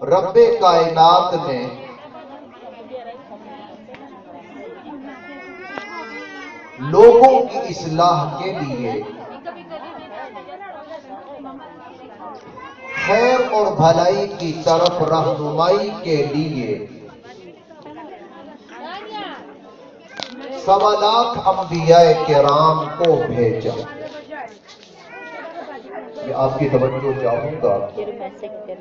رب کائنات نے لوگوں کی اصلاح کے لیے، خیر اور بھلائی کی طرف رہنمائی کے لیے 1.25 لاکھ انبیاء کرام کو بھیجا۔ میں آپ کی توجہ چاہوں گا،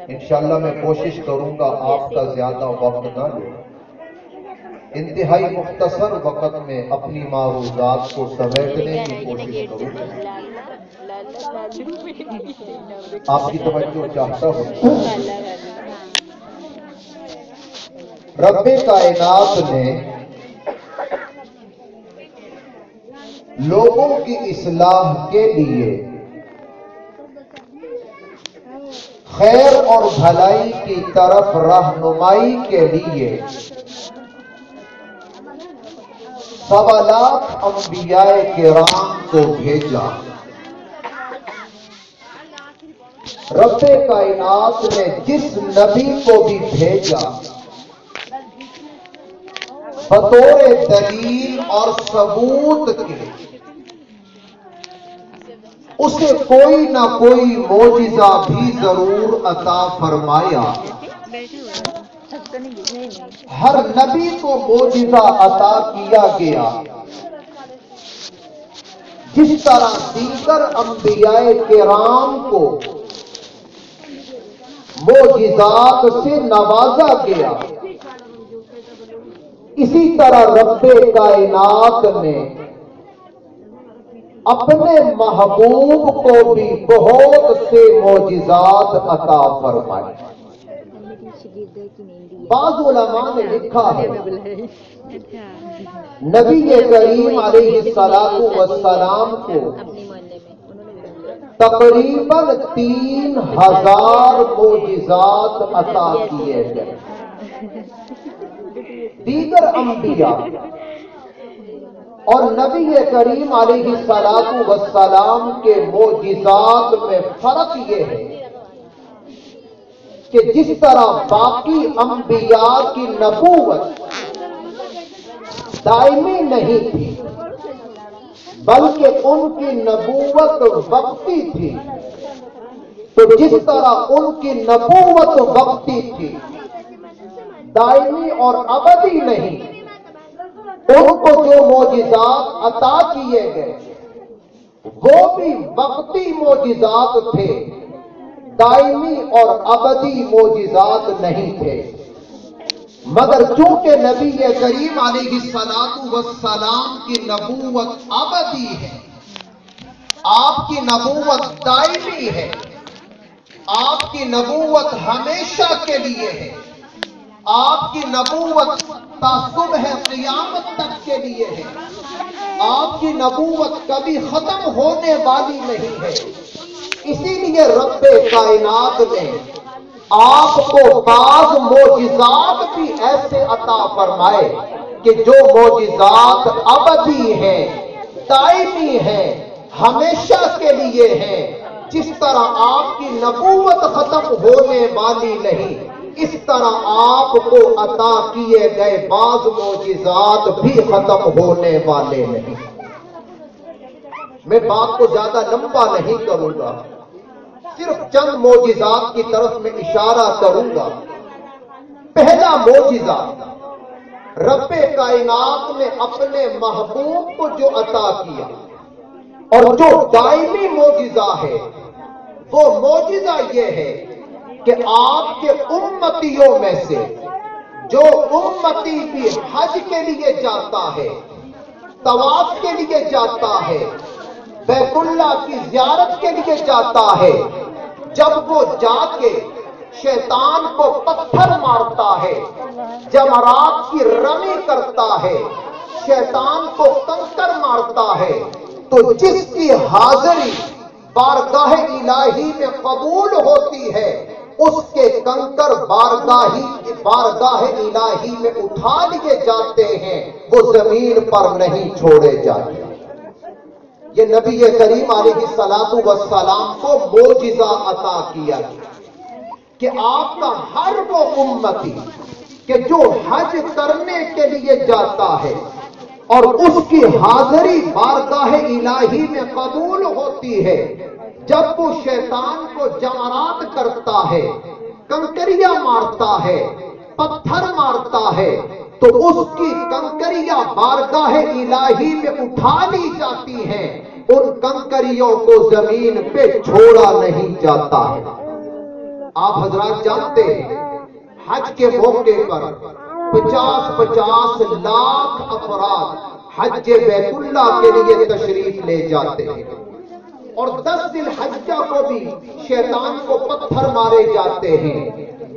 انشاءاللہ میں کوشش کروں گا آپ کا زیادہ وقت نہ لوں، انتہائی مختصر وقت میں اپنی معروضات کو سمیٹنے کی کوشش کروں گا۔ آپ کی توجہ چاہتا ہوں۔ رب کائنات نے لوگوں کی اصلاح کے لیے، خیر اور بھلائی کی طرف رہنمائی کے لیے 1.25 لاکھ انبیاء کرام کو بھیجا۔ رب کائنات نے جس نبی کو بھی بھیجا، بطور دلیل اور ثبوت کے اسے کوئی نہ کوئی معجزہ بھی ضرور عطا فرمایا۔ ہر نبی کو معجزہ عطا کیا گیا، جس طرح دیگر انبیاء کرام کو معجزات سے نوازا گیا، اسی طرح رب کائنات نے اپنے محبوب کو بھی بہت سے معجزات عطا فرمائے۔ بعض علماء نے لکھا ہے، نبی کریم علیہ السلام کو تقریباً 3000 معجزات عطا کیے گئے۔ دیگر انبیاء اور نبی کریم علیہ السلام کے معجزات میں فرق یہ ہے کہ جس طرح باقی انبیاء کی نبوت دائمی نہیں تھی، بلکہ ان کی نبوت وقتی تھی، تو جس طرح ان کی نبوت وقتی تھی، دائمی اور ابدی نہیں، ان کو جو معجزات عطا کیے گئے وہ بھی وقتی معجزات تھے، دائمی اور ابدی معجزات نہیں تھے۔ مگر چونکہ نبی کریم علیہ السلام کی نبوت ابدی ہے، آپ کی نبوت دائمی ہے، آپ کی نبوت ہمیشہ کے لیے ہے، آپ کی نبوت تا صبح قیامت تک کے لیے ہے، آپ کی نبوت کبھی ختم ہونے والی نہیں ہے۔ اسی لیے رب کائنات نے آپ کو بعض معجزات بھی ایسے عطا فرمائے کہ جو معجزات ابدی ہیں، دائمی ہیں، ہمیشہ کے لیے ہیں۔ جس طرح آپ کی نبوت ختم ہونے والی نہیں، اس طرح آپ کو عطا کیے گئے بعض معجزات بھی ختم ہونے والے نہیں۔ میں بات کو زیادہ لمبا نہیں کروں گا، صرف چند معجزات کی طرف میں اشارہ کروں گا۔ پہلا معجزہ، رب کائنات نے اپنے محبوب کو جو عطا کیا اور جو دائمی معجزہ ہے، وہ معجزہ یہ ہے کہ آپ کے امتیوں میں سے جو امتی بھی حج کے لیے جاتا ہے، طواف کے لیے جاتا ہے، بیت اللہ کی زیارت کے لیے جاتا ہے، جب وہ جا کے شیطان کو پتھر مارتا ہے، جمرات کی رمی کرتا ہے، شیطان کو کنکر مارتا ہے، تو جس کی حاضری بارگاہ الہی میں قبول ہوتی ہے، اس کے کنکر بارگاہ الہی میں اٹھا لیے جاتے ہیں، وہ زمین پر نہیں چھوڑے جاتے۔ یہ نبی کریم علیہ السلام کو معجزہ عطا کیا گیا۔ کہ آپ کا ہر وہ امتی کہ جو حج کرنے کے لیے جاتا ہے اور اس کی حاضری بارگاہ الہی میں قبول ہوتی ہے، جب وہ شیطان کو جمرات کرتا ہے، کنکریاں مارتا ہے، پتھر مارتا ہے، تو اس کی کنکریاں بارگاہ الہی میں اٹھا لی جاتی ہیں، ان کنکریوں کو زمین پہ چھوڑا نہیں جاتا ہے۔ آپ حضرات جانتے ہیں حج کے موقع پر 50 لاکھ افراد حج بیت اللہ کے لیے تشریف لے جاتے ہیں، اور 10 ذی الحجہ کو بھی شیطان کو پتھر مارے جاتے ہیں،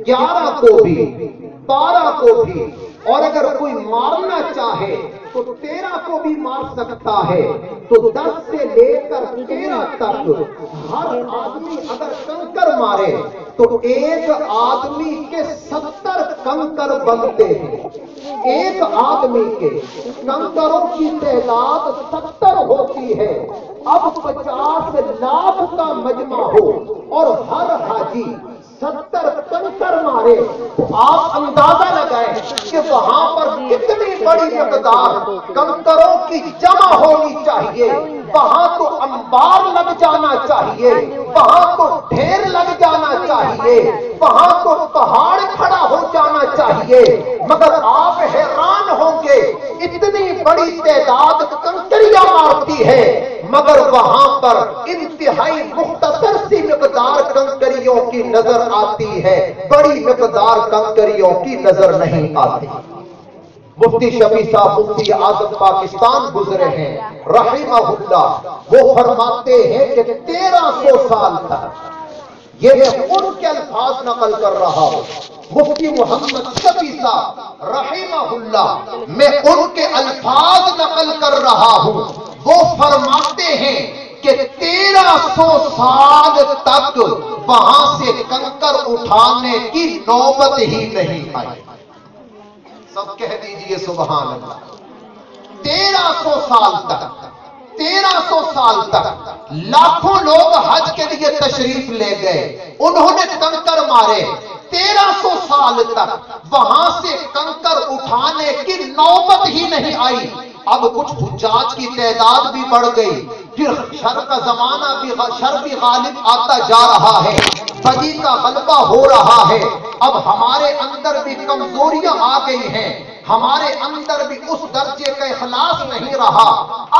11 کو بھی، 12 کو بھی، اور اگر کوئی مارنا چاہے تو 13 کو بھی مار سکتا ہے۔ تو 10 سے لے کر 13 تک ہر آدمی اگر کنکر مارے تو ایک آدمی کے 70 کنکر بنتے ہیں۔ ایک آدمی کے کنکروں کی تعداد 70 ہوتی ہے۔ اب 50 لاکھ کا مجمع ہو اور ہر حاجی 70 کنکر مارے تو آپ اندازہ لگائیں کہ وہاں پر کتنی بڑی مقدار کنکروں کی جمع ہونی چاہیے۔ وہاں تو انبار لگ جانا چاہیے، وہاں تو ڈھیر لگ جانا چاہیے، وہاں تو پہاڑ کھڑا ہو جانا چاہیے، مگر آپ حیران ہوں گے اتنی بڑی تعداد کنکریاں مارتی ہے، مگر وہاں پر انتہائی مختصر سی مقدار کنکریوں کی نظر آتی ہے، بڑی مقدار کنکریوں کی نظر نہیں آتی۔ مفتی شفیع صاحب مفتی اعظم پاکستان گزرے ہیں رحمہ اللہ، وہ فرماتے ہیں کہ 1300 سال تک، یہ میں ان کے الفاظ نقل کر رہا ہوں، مفتی محمد شفیع صاحب رحمہ اللہ، میں ان کے الفاظ نقل کر رہا ہوں، وہ فرماتے ہیں کہ 1300 سال تک وہاں سے کنکر اٹھانے کی نوبت ہی نہیں آئی۔ سب کہہ دیجئے سبحان اللہ۔ 1300 سال تک، 1300 سال تک لاکھوں لوگ حج کے لیے تشریف لے گئے، انہوں نے کنکر مارے، 1300 سال تک وہاں سے کنکر اٹھانے کی نوبت ہی نہیں آئی۔ اب کچھ حجاج کی تعداد بھی بڑھ گئی، پھر شر کا زمانہ بھی، شر بھی غالب آتا جا رہا ہے، بدی کا غلبہ ہو رہا ہے، اب ہمارے اندر بھی کمزوریاں آ گئی ہیں، ہمارے اندر بھی اس درجے کا اخلاص نہیں رہا،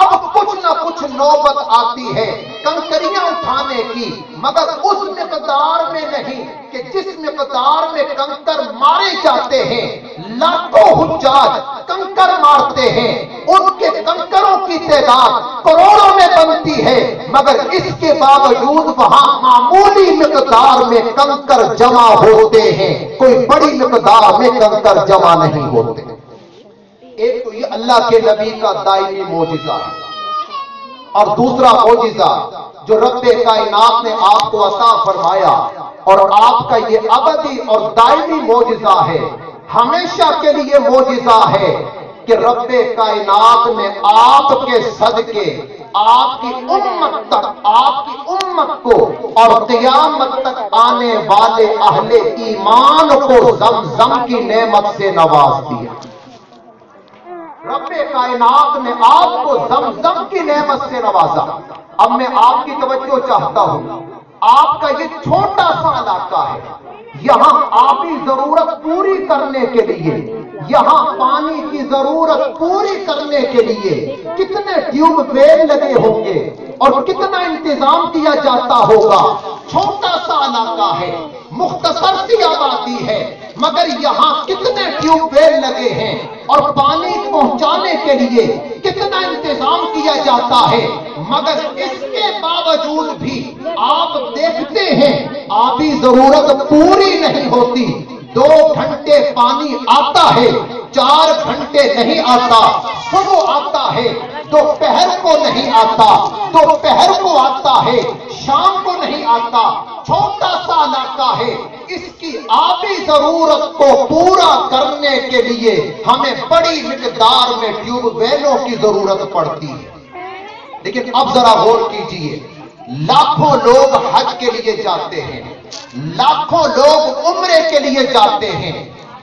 اب کچھ نہ کچھ نوبت آتی ہے کنکریاں اٹھانے کی، مگر اس مقدار میں نہیں کہ جس مقدار میں کنکر مارے جاتے ہیں، لاکھوں حجاج کنکر مارتے ہیں، ان کے کنکروں کی تعداد کروڑوں میں بنتی ہے، مگر اس کے باوجود وہاں معمولی مقدار میں کنکر جمع ہوتے ہیں، کوئی بڑی مقدار میں کنکر جمع نہیں ہوتے۔ ایک تو یہ اللہ کے نبی کا دائمی معجزہ ہے، اور دوسرا معجزہ جو رب کائنات نے آپ کو عطا فرمایا اور آپ کا یہ ابدی اور دائمی معجزہ ہے، ہمیشہ کے لیے معجزہ ہے کہ رب کائنات نے آپ کے صدقے آپ کی امت تک، آپ کی امت کو اور قیامت تک آنے والے اہل ایمان کو زمزم کی نعمت سے نواز دیا۔ رب کائنات نے آپ کو زمزم کی نعمت سے نوازا۔ اب میں آپ کی توجہ چاہتا ہوں، آپ کا یہ چھوٹا سا علاقہ ہے، یہاں آبی ضرورت پوری کرنے کے لیے، یہاں پانی کی ضرورت پوری کرنے کے لیے کتنے ٹیوب ویل لگے ہوں گے اور کتنا انتظام کیا جاتا ہوگا۔ چھوٹا سا علاقہ ہے، مختصر سی آبادی ہے، مگر یہاں کتنے ٹیوب ویل لگے ہیں اور پانی پہنچانے کے لیے کتنا انتظام کیا جاتا ہے، مگر اس کے باوجود بھی آپ دیکھتے ہیں آبی ضرورت پوری نہیں ہوتی۔ 2 گھنٹے پانی آتا ہے، 4 گھنٹے نہیں آتا، صبح آتا ہے، دوپہر کو نہیں آتا، دوپہر کو آتا ہے، شام کو نہیں آتا۔ چھوٹا سا علاقہ ہے، اس کی آبی ضرورت کو پورا کرنے کے لیے ہمیں بڑی مقدار میں ٹیوب ویلوں کی ضرورت پڑتی ہے۔ لیکن اب ذرا غور کیجئے، لاکھوں لوگ حج کے لیے جاتے ہیں، لاکھوں لوگ عمرے کے لیے جاتے ہیں،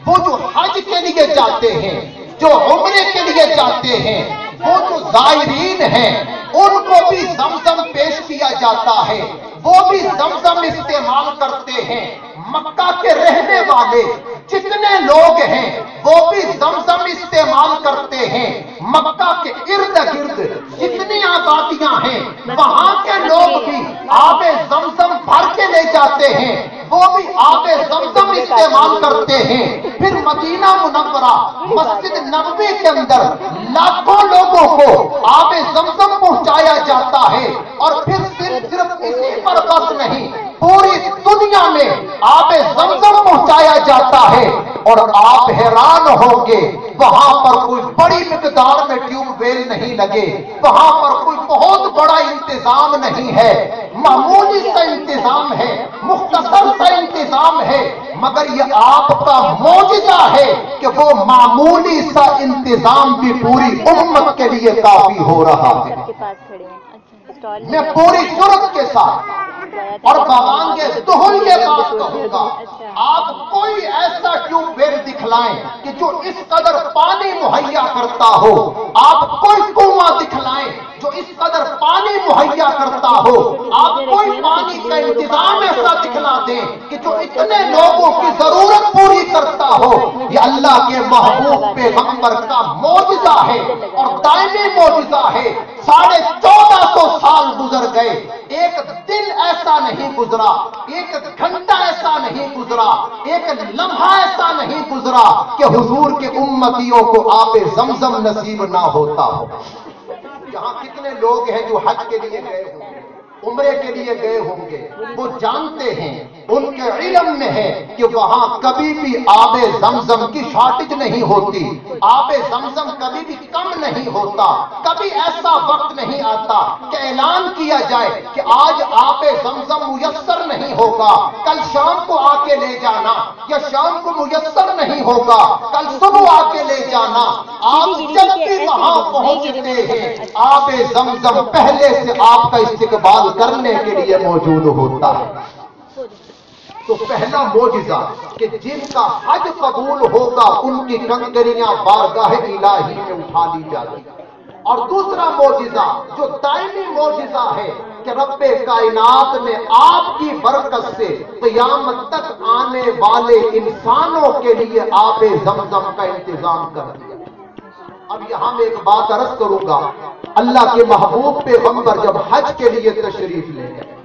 وہ جو حج کے لیے جاتے ہیں، جو عمرے کے لیے جاتے ہیں، وہ جو زائرین ہیں، ان کو بھی زمزم پیش کیا جاتا ہے، وہ بھی زمزم استعمال کرتے ہیں۔ مکہ کے رہنے والے جتنے لوگ ہیں وہ بھی زمزم استعمال کرتے ہیں۔ مکہ کے ارد گرد جتنی آبادیاں ہیں وہاں کے لوگ بھی آب زمزم بھر کے لے جاتے ہیں، وہ بھی آب زمزم استعمال کرتے ہیں۔ پھر مدینہ منورہ مسجد نبوی کے اندر لاکھوں لوگوں کو آب زمزم پہنچایا جاتا ہے، اور پھر صرف اسی پر بس نہیں، پوری دنیا میں آب زمزم پہنچایا جاتا ہے۔ اور آپ حیران ہوں گے وہاں پر کوئی بڑی مقدار میں ٹیوب ویل نہیں لگے، وہاں پر کوئی بہت بڑا انتظام نہیں ہے، معمولی سا انتظام ہے، مختصر سا انتظام ہے، مگر یہ آپ کا معجزہ ہے کہ وہ معمولی سا انتظام بھی پوری امت کے لیے کافی ہو رہا ہے۔ میں پوری جرات کے ساتھ اور بوانگے دہل یہ بات کہوں گا، آپ کوئی ایسا ٹیوب ویل دکھلائیں کہ جو اس قدر پانی مہیا کرتا ہو، آپ کوئی کنواں دکھلائیں جو اس قدر پانی مہیا کرتا ہو، آپ کوئی پانی کا انتظام ایسا دکھلا دیں کہ جو اتنے لوگوں کی ضرورت پوری کرتا ہو۔ یہ اللہ کے محبوب پیغمبر کا معجزہ ہے اور دائمی معجزہ ہے۔ 1450 سال گزر گئے، ایک دن ایسا نہیں گزرا، ایک گھنٹہ ایسا نہیں گزرا، ایک لمحہ ایسا نہیں گزرا کہ حضور کے امتیوں کو آب زمزم نصیب نہ ہوتا ہو۔ یہاں کتنے لوگ ہیں جو حج کے لیے گئے ہوں گے، عمرے کے لیے گئے ہوں گے، وہ جانتے ہیں، ان کے علم میں ہے کہ وہاں کبھی بھی آب زمزم کی شارٹیج نہیں ہوتی، آب زمزم کبھی بھی کم نہیں ہوتا، کبھی ایسا وقت نہیں آتا کہ اعلان کیا جائے کہ آج آب زمزم میسر نہیں ہوگا، کل شام کو آ کے لے جانا، یا شام کو میسر نہیں ہوگا، کل صبح آ کے لے جانا۔ آپ جب بھی وہاں پہنچتے ہیں آب زمزم پہلے سے آپ کا استقبال کرنے کے لیے موجود ہوتا ہے۔ تو پہلا معجزہ کہ جن کا حج قبول ہوگا ان کی کنکریاں بارگاہ الہی میں اٹھا لی جاتی، اور دوسرا معجزہ جو دائمی معجزہ ہے کہ رب کائنات نے آپ کی برکت سے قیامت تک آنے والے انسانوں کے لیے آب زمزم کا انتظام کر دیا۔ اب یہاں میں ایک بات عرض کروں گا، اللہ کے محبوب پیغمبر جب حج کے لیے تشریف لے گئے،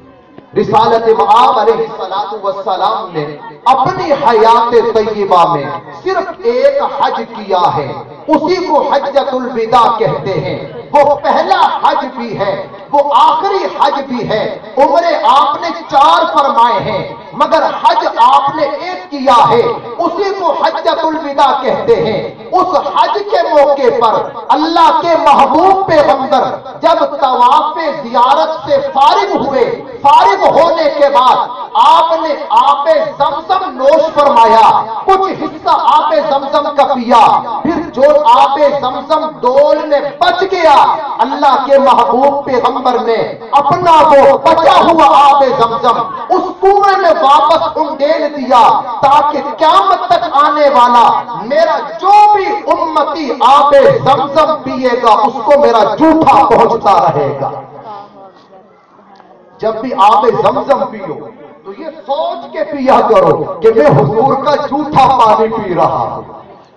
رسالت مآب علیہ السلام نے اپنی حیات طیبہ میں صرف ایک حج کیا ہے، اسی کو حجۃ الوداع کہتے ہیں۔ وہ پہلا حج بھی ہے، وہ آخری حج بھی ہے۔ عمرے آپ نے 4 فرمائے ہیں مگر حج آپ نے ایک کیا ہے، اسی کو حجۃ الوداع کہتے ہیں۔ اس حج کے موقع پر اللہ کے محبوب پیغمبر جب طواف زیارت سے فارغ ہوئے، فارغ ہونے کے بعد آپ نے آب زمزم نوش فرمایا، کچھ حصہ آب زمزم کا پیا، پھر جو آب زمزم ڈول میں بچ گیا اللہ کے محبوب پیغمبر نے اپنا وہ بچا ہوا آب زمزم اس کنویں میں واپس انڈیل دیا، تاکہ قیامت تک آنے والا میرا جو بھی امتی آب زمزم پیے گا اس کو میرا جھوٹا پہنچتا رہے گا۔ جب بھی آب زمزم پیو تو یہ سوچ کے پیا کرو کہ میں حضور کا جھوٹا پانی پی رہا ہوں،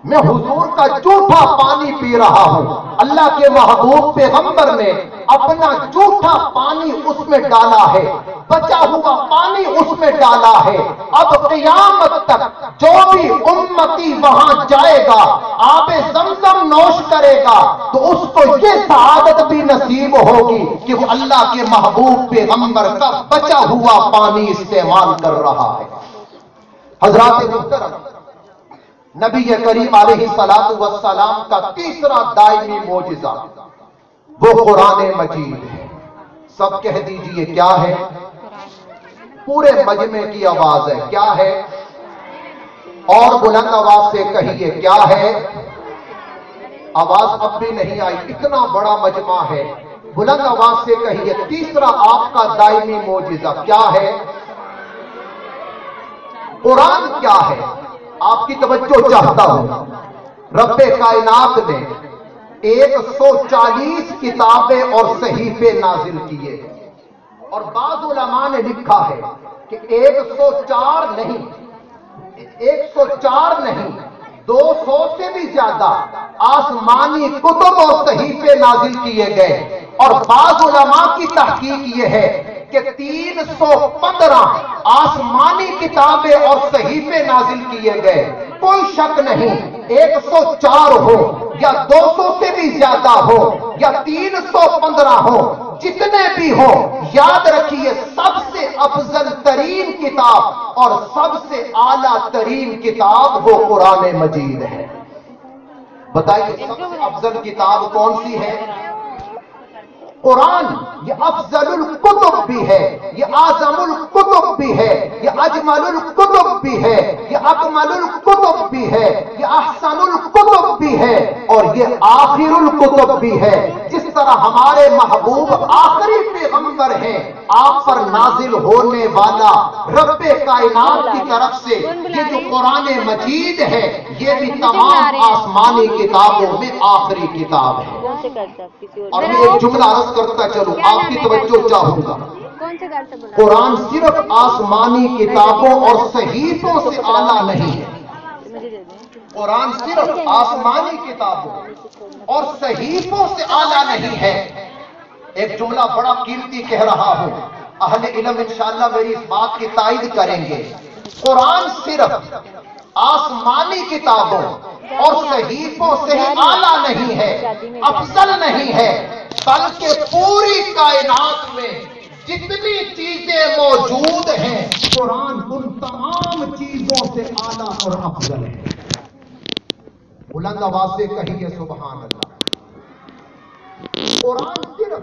میں حضور کا جھوٹا پانی پی رہا ہوں۔ اللہ کے محبوب پیغمبر نے اپنا جھوٹا پانی اس میں ڈالا ہے، بچا ہوا پانی اس میں ڈالا ہے۔ اب قیامت تک جو بھی امتی وہاں جائے گا آب زمزم نوش کرے گا تو اس کو یہ سعادت بھی نصیب ہوگی کہ وہ اللہ کے محبوب پیغمبر کا بچا ہوا پانی استعمال کر رہا ہے۔ حضرات محترم، نبی کریم علیہ السلام کا تیسرا دائمی معجزہ وہ قرآن مجید ہے۔ سب کہہ دیجئے کیا ہے؟ پورے مجمع کی آواز ہے، کیا ہے؟ اور بلند آواز سے کہیے کیا ہے؟ آواز اب بھی نہیں آئی، اتنا بڑا مجمع ہے، بلند آواز سے کہیے تیسرا آپ کا دائمی معجزہ کیا ہے؟ قرآن کیا ہے؟ آپ کی توجہ چاہتا ہوں۔ رب کائنات نے 140 کتابیں اور صحیفے نازل کیے، اور بعض علماء نے لکھا ہے کہ 104 نہیں، 200 سے بھی زیادہ آسمانی کتب اور صحیفے نازل کیے گئے، اور بعض علماء کی تحقیق یہ ہے کہ 315 آسمانی کتابیں اور صحیفے نازل کیے گئے۔ کوئی شک نہیں، 104 ہو یا 200 سے بھی زیادہ ہو یا 315 ہو، جتنے بھی ہو، یاد رکھیے سب سے افضل ترین کتاب اور سب سے اعلیٰ ترین کتاب وہ قرآن مجید ہے۔ بتائیے سب سے افضل کتاب کون سی ہے؟ قرآن۔ یہ افضل الکتب بھی ہے، یہ اعظم الکتب بھی ہے، یہ اجمل الکتب بھی ہے، یہ اکمل الکتب بھی ہے، یہ احسن الکتب بھی ہے، اور یہ آخر الکتب بھی ہے۔ جس طرح ہمارے محبوب آخری پیغمبر ہیں، آپ پر نازل ہونے والا رب کائنات کی طرف سے یہ جو قرآن مجید ہے، یہ بھی تمام آسمانی کتابوں میں آخری کتاب ہے۔ اور میں ایک جملہ عرض کرتا چلوں، آپ کی توجہ چاہوں گا۔ قرآن صرف آسمانی کتابوں اور صحیفوں سے اعلیٰ نہیں ہے۔ قرآن صرف آسمانی کتابوں اور صحیفوں سے اعلیٰ نہیں ہے۔ ایک جملہ بڑا قیمتی کہہ رہا ہوں، اہل علم انشاءاللہ میری اس بات کی تائید کریں گے۔ قرآن صرف آسمانی کتابوں اور صحیفوں سے ہی اعلیٰ نہیں ہے، افضل نہیں ہے، بلکہ پوری کائنات میں جتنی چیزیں موجود ہیں، قرآن ان تمام چیزوں سے اعلیٰ اور افضل ہے۔ بلند آواز سے کہیے سبحان اللہ۔ قرآن صرف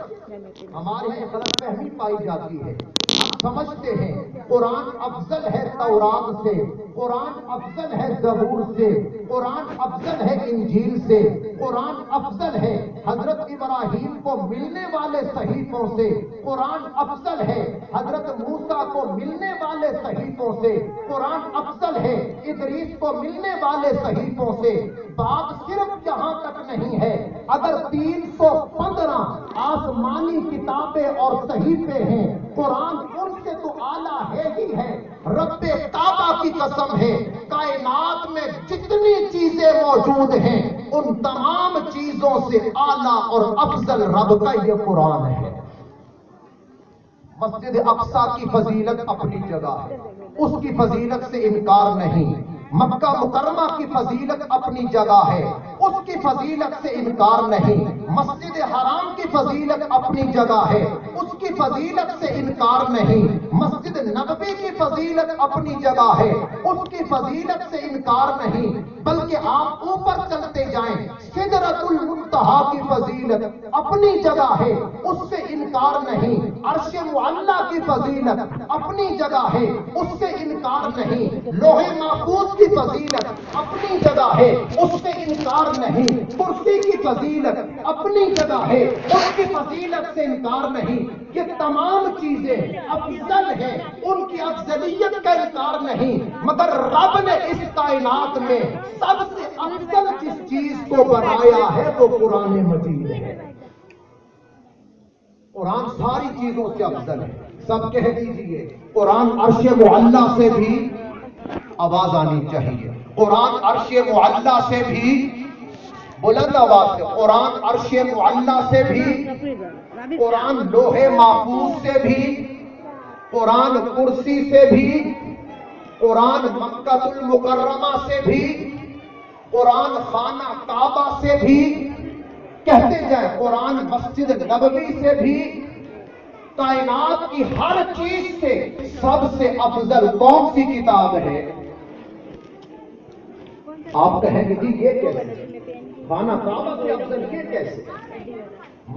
ہمارے یہاں غلط فہمی پائی جاتی ہے، ہم سمجھتے ہیں قرآن افضل ہے تورات سے، قرآن افضل ہے زبور سے، قرآن افضل ہے انجیل سے، قرآن افضل ہے حضرت ابراہیم کو ملنے والے صحیفوں سے، قرآن افضل ہے حضرت موسیٰ کو ملنے والے صحیفوں سے، قرآن افضل ہے ادریس کو ملنے والے صحیفوں سے۔ بات صرف یہاں تک نہیں ہے، اگر 315 آسمانی کتابیں اور صحیفے ہیں، قرآن ان سے تو اعلیٰ ہے ہی ہے۔ رب کعبہ کی قسم ہے، کائنات میں جتنی چیزیں موجود ہیں ان تمام چیزوں سے اعلیٰ اور افضل رب کا یہ قرآن ہے۔ مسجد اقصیٰ کی فضیلت اپنی جگہ ہے، اس کی فضیلت سے انکار نہیں۔ مکہ مکرمہ کی فضیلت اپنی جگہ ہے، اس کی فضیلت سے انکار نہیں۔ مسجد حرام کی فضیلت اپنی جگہ ہے، اس کی فضیلت سے انکار نہیں۔ مسجد نبوی کی فضیلت اپنی جگہ ہے، اس کی فضیلت سے انکار نہیں۔ بلکہ آپ اوپر چلتے جائیں، سدرۃ المنتہا کی فضیلت اپنی جگہ ہے، اس سے انکار نہیں۔ عرش معلیٰ کی فضیلت اپنی جگہ ہے، اس سے انکار نہیں۔ لوح محفوظ کی فضیلت اپنی جگہ ہے، اس سے انکار نہیں۔ کرسی کی فضیلت اپنی جگہ ہے، اس کی فضیلت سے انکار نہیں۔ یہ تمام چیزیں افضل ہیں، ان کی افضلیت کا انکار نہیں، مگر رب نے اس کائنات میں سب سے افضل جس چیز کو بنایا ہے وہ قرآن مجید ہے۔ قرآن ساری چیزوں سے افضل ہے۔ سب کہہ دیجئے قرآن عرش معلیٰ سے بھی آواز آنی چاہیے، قرآن عرش معلیٰ سے بھی بلند آواز سے، قرآن عرش معلیٰ سے بھی، قرآن لوح محفوظ سے بھی، قرآن کرسی سے بھی، قرآن مکہ المکرمہ سے بھی، قرآن خانہ کعبہ سے بھی، کہتے جائیں قرآن مسجد نبوی سے بھی، کائنات کی ہر چیز سے سب سے افضل کون سی کتاب ہے؟ آپ کہیں گے جی یہ کیسے؟ خانہ کعبہ سے افضل یہ کیسے؟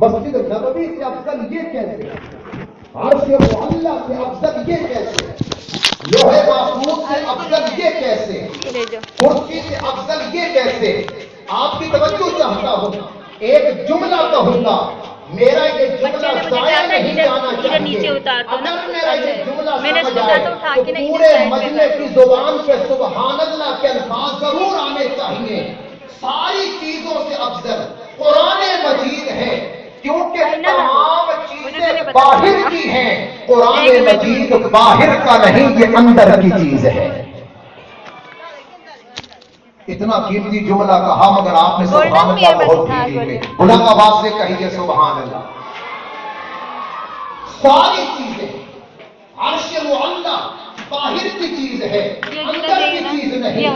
مسجد نبوی سے افضل یہ کیسے؟ عرش معلیٰ سے افضل یہ کیسے؟ لوح محفوظ سے افضل یہ کیسے؟ کرسی سے افضل یہ کیسے؟ آپ کی توجہ چاہتا ہوں، ایک جملہ کہوں گا، میرا یہ جملہ ضائع نہیں جانا چاہیے. اگر میرا یہ جملہ سمجھ آئے تو پورے مجلے کی زبان پہ سبحان اللہ کے الفاظ ضرور آنے چاہیے. ساری چیزوں سے افضل قرآن مجید ہے، کیونکہ تمام چیزیں باہر کی ہیں. قرآن مجید باہر کا نہیں، یہ اندر کی چیز ہے. اتنا قیمتی جملہ کہا مگر آپ نے سبحان اللہ بہت کی ہوئی. بلند آواز سے کہیے سبحان اللہ. ساری چیزیں عرش معلیٰ باہر کی چیز ہے، اندر کی چیز نہیں.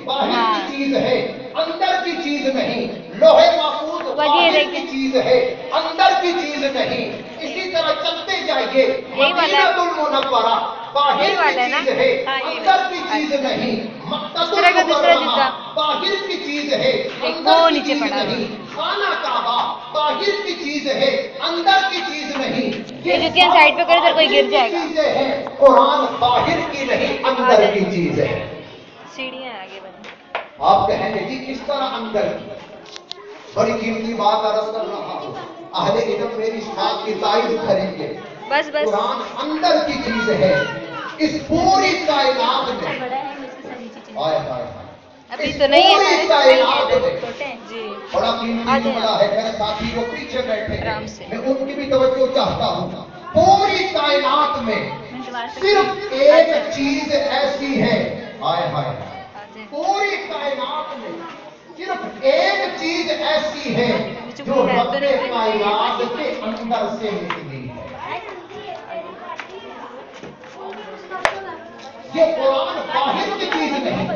باہر کی چیز ہے، اندر کی چیز نہیں. لوح محفوظ باہر کی چیز ہے، اندر کی چیز نہیں. اسی طرح چلتے جائیے. مدینہ المنورہ باہر کی چیز ہے، اندر کی چیز نہیں. مکہ المکرمہ باہر کی چیز ہے، اندر کی چیز نہیں. خانہ کعبہ باہر کی چیز ہے، اندر کی چیز نہیں. یہ سائڈ پہ کرے تو کوئی گر جائے گا. قرآن باہر کی نہیں، اندر کی چیز ہے. سیڑھیاں آگے بڑھیں. آپ کہیں گے جی کس طرح اندر کی؟ بڑی قیمتی بات عرض کر رہا ہوں. اہل علم میری اس بات کی تائید کریں گے. قرآن اندر کی چیز ہے. اس پوری کائنات میں ابھی تو نہیں ہے بڑا قیمتی جملہ ہے. میرے ساتھی جو پیچھے بیٹھے ہیں میں ان کی بھی توجہ چاہتا ہوں. پوری کائنات میں صرف ایک چیز ایسی ہے، پوری کائنات میں صرف ایک چیز ایسی ہے جو رب کائنات کے اندر سے نکلی ہے. یہ قرآن باہر کی چیز نہیں،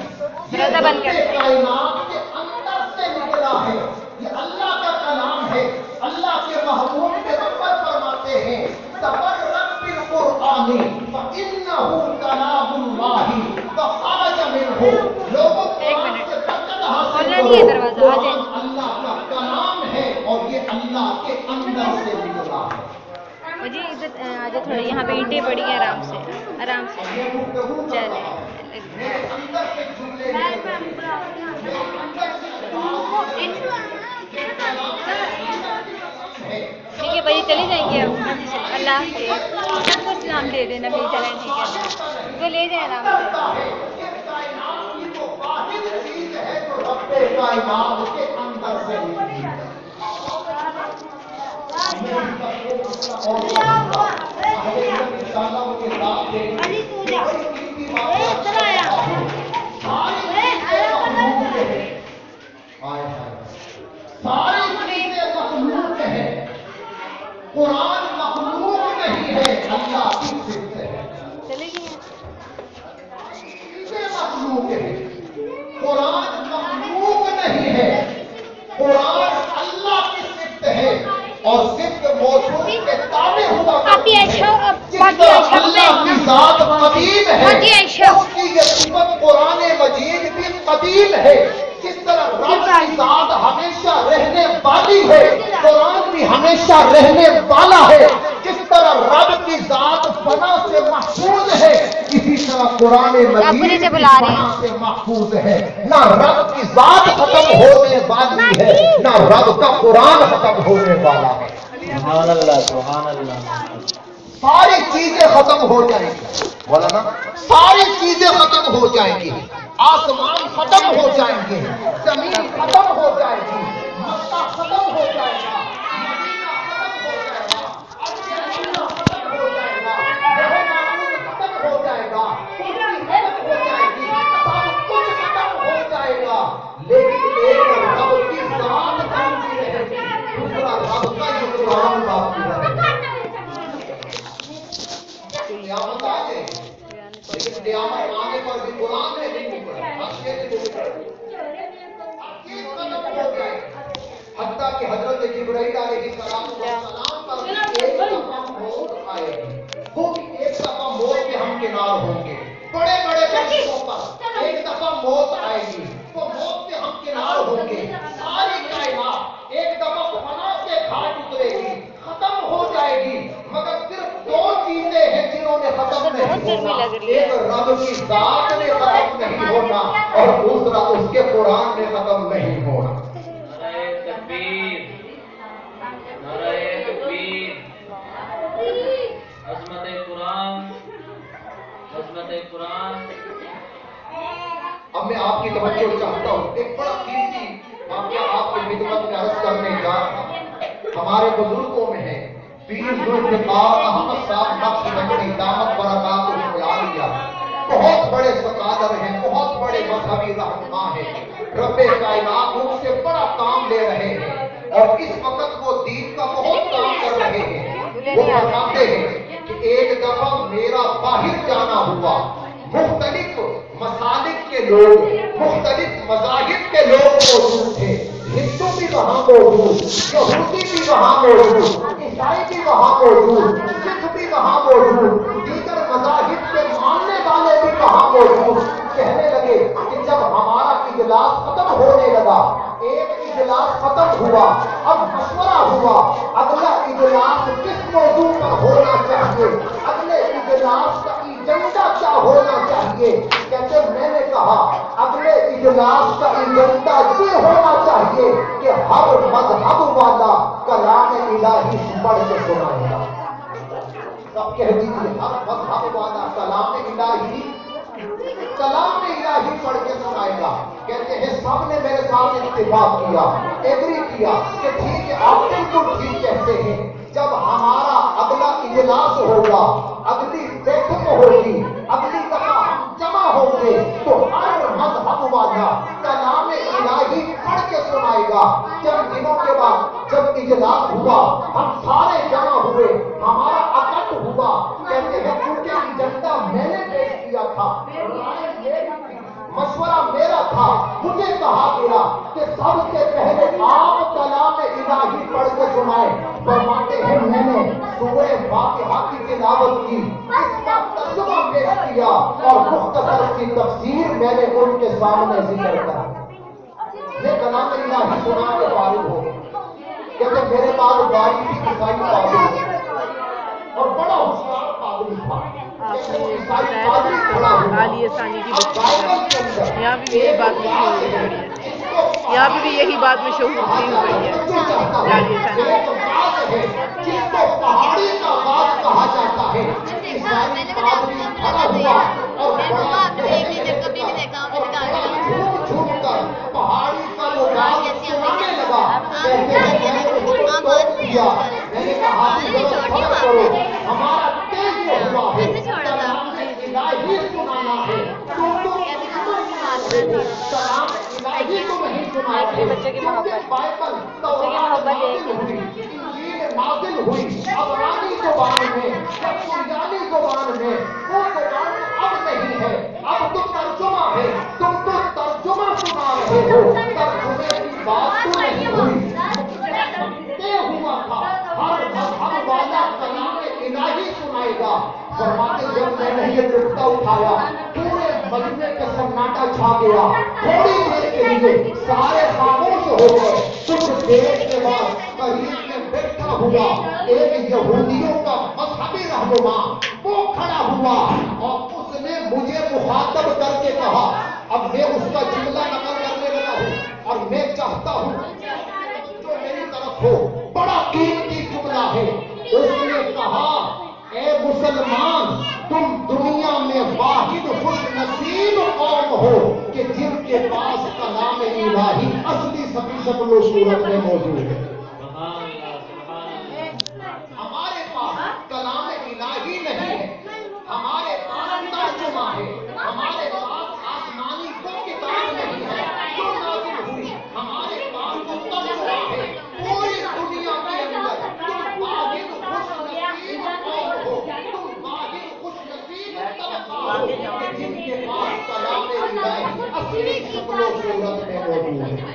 یہ رب کائنات کے اندر سے نکلا ہے. یہ اللہ کا کلام ہے. اللہ کے محبوب پیغمبر فرماتے ہیں تبرک بالقرآن فإنہ کلام اللہ فخرج منہ. لوگوں قرآن سے برکت حاصل کرو. قرآن اللہ کا کلام ہے اور یہ اللہ کے اندر سے نکلا ہے. مجھے عزت آجا تھوڑی یہاں پہ اینٹیں پڑی ہیں. آرام سے آرام سے چلے. ٹھیک ہے بھائی چلے جائیں گے اب. اللہ حافظ. سب کو سلام دے دینا میری چلیں. ٹھیک ہے تو لے جائیں آرام سے. قرآن مخلوق نہیں ہے، اللہ کی صفت ہے. چلے گئے مخلوق ہے. قرآن مخلوق نہیں ہے، قرآن اللہ کی صفت ہے اور صفت موصوف کے تابع ہوا کرتی ہے. جس طرح اللہ کی ذات قدیم ہے اس کی یہ صفت قرآن مجید بھی قدیم ہے. جس طرح رب کی ذات ہمیشہ رہنے والی ہے قرآن بھی ہمیشہ رہنے والا ہے. جس طرح رب کی ذات فنا سے محفوظ ہے اسی طرح قرآن مجید بھی فنا سے محفوظ ہے. نہ رب کی ذات ختم ہونے والی ہے نہ رب کا قرآن ختم ہونے والا ہے. سبحان اللہ سبحان اللہ. ساری چیزیں ختم ہو جائیں گی. مولانا ساری چیزیں ختم ہو جائیں گی. آسمان ختم ہو جائیں گے، زمین ختم ہو جائے گی، مکہ ختم ہو جائے گا، مدینہ ختم ہو جائے گا، ختم ہو جائے گا، ختم ہو جائے گی، سب کچھ ختم ہو جائے گا. لیکن ایک رب کی ذات باقی رہے گی، دوسرا رب کا یہ قرآن باقی رہے گا. قیامت آ جائے لیکن قیامت آنے پر بھی قرآن میں نہیں نکلا. حتیٰ کہ حضرت جبرائیل علیہ السلام پر ایک دفعہ موت آئے گی. وہ بھی ایک دفعہ موت کے ہمکنار ہوں گے. بڑے بڑے فرشتوں پر ایک دفعہ موت آئے گی، وہ موت کے ہمکنار ہوں گے. ساری کائنات ایک دفعہ فنا کے گھاٹ اترے گی، ختم ہو جائے گی. مگر صرف دو چیزیں ہیں جنہوں نے ختم نہیں ہونا. ایک رب کی ذات نے ختم نہیں ہونا اور دوسرا اس کے قرآن نے ختم نہیں ہونا. نعرہ تکبیر، نعرہ اب میں آپ کی توجہ چاہتا ہوں، ایک بڑا قیمتی واقعہ آپ کی خدمت میں عرض کرنے جا رہا ہوں۔ ہمارے بزرگوں میں ہے پیر ذوالفقار احمد صاحب نقشبندی دامت برکاتہ العالیہ، بہت بڑے سکالر ہیں، بہت بڑے مذہبی رہنما ہیں، رب کائنات ان سے بڑا کام لے رہے ہیں اور اس وقت وہ دین کا بہت کام کر رہے ہیں۔ وہ فرماتے ہیں کہ ایک دفعہ میرا باہر جانا ہوا، مختلف مسالک کے لوگ، مختلف مذاہب کے لوگ موجود تھے، ہندو بھی وہاں موجود، یہودی بھی وہاں موجود، عیسائی بھی وہاں موجود، سکھ بھی وہاں موجود، دیگر مذاہب کے ماننے والے بھی وہاں موجود۔ کہنے لگے کہ جب ہمارا اجلاس ختم ہونے لگا، ایک اجلاس ختم ہوا، اب مشورہ ہوا اگلا اجلاس کس موضوع پر ہونا چاہیے، اگلے اجلاس کا ایجنڈا کیا ہونا چاہیے۔ کہتے میں نے کہا اگلے اجلاس کا ایجنڈا یہ ہونا چاہیے کہ ہر مذہب والا کلام الہی پڑھ کے سنائے گا۔ سب کہہ دیجیے ہر مذہب والا کلام الہی پڑھ کے سنائے گا۔ کہتے ہیں سب نے میرے ساتھ اتفاق کیا، ایگری کیا کہ ٹھیک ہے، آپ بالکل ٹھیک کہتے ہیں۔ جب ہمارا اگلا اجلاس ہوگا، اگلی بیٹھک ہوگی، اگلی دفعہ ہم جمع ہوں گے تو ہر مذہب والا کلام الہی پڑھ کے سنائے گا۔ چند دنوں کے بعد جب اجلاس ہوا، ہم سارے جمع ہوئے، ہمارا اکٹ ہوا۔ کہتے ہیں کیونکہ ایجنڈا میں نے پیش کیا تھا، مشورہ میرا تھا، مجھے کہا گیا کہ سب سے پہلے آپ کلام الہی پڑھ کے سنائے۔ فرماتے ہیں میں نے سورہ فاتحہ کی تلاوت کی، اس کا ترجمہ پیش کیا اور مختصر سی تفسیر میں نے ان کے سامنے ذکر کرا۔ میں کلام الہی سنا کے فارغ ہو گیا۔ کہتے میرے بعد گاڑی بھی عیسائی پادری اور بڑا ہوشیار پادری تھا۔ عالیہ ثانی کی بچی، یہاں بھی یہی بات مشہور ہوئی ہے، یہاں بھی یہی بات مشہور ہوئی ہے عالیہ ثانی۔ جس کو پہاڑی کا بات کہا جاتا ہے، عیسائی پادری کھڑا ہوا اور جھوم جھوم کر پہاڑی کا وہ بات سنانے لگا۔ کہتے ہیں میں نے اس کو ٹوک دیا، میں نے کہا صبر کرو، ہمارا تیز ہوا ہے، کلام الہی سنانا ہے، کلام الہی کو نہیں سنا رہے، بچے کی محبت، بائبل بچے کی محبت ایک ہوئی، انجیل نازل ہوئی عبرانی زبان میں، سریانی زبان میں، وہ زبان اب نہیں ہے، اب تو ترجمہ ہے، تم تو ترجمہ سنا رہے ہو، ترجمے کی بات تو نہیں ہوئی۔ طے ہوا تھا ہر مذہب والا کلام الہی سنائے گا۔ فرماتے جب میں نے یہ نقطہ اٹھایا پورے مجمع کا سناٹا چھا گیا، تھوڑی دیر کے لیے سارے خاموش ہو گئے۔ کچھ دیر کے بعد قریب میں بیٹھا ہوا ایک یہودیوں کا مذہبی رہنما وہ کھڑا ہوا اور اس نے مجھے مخاطب کر کے کہا، اب میں اس کا جملہ نقل کرنے لگا ہوں اور میں چاہتا ہوں جو میری طرف ہو، بڑا قیمتی جملہ ہے۔ اس نے کہا اے مسلمان، تم دنیا میں واحد خوش نصیب قوم ہو کہ جن کے پاس کلام الہی اصلی سبھی شکل و صورت میں موجود ہے۔ ہمارے پاس کلام الہی نہیں ہے، ہمارے پاس ترجمہ ہے، ہمارے پاس آسمانی کو کتاب نہیں ہے جو نازل ہوئی، ہمارے پاس تو ترجمہ ہے۔ پوری دنیا کے اندر تم واحد خوش نصیب قوم ہو، تم واحد خوش نصیب طبقہ ہو کہ جن کے پاس کلام الہی اصلی شکل و صورت میں موجود ہے۔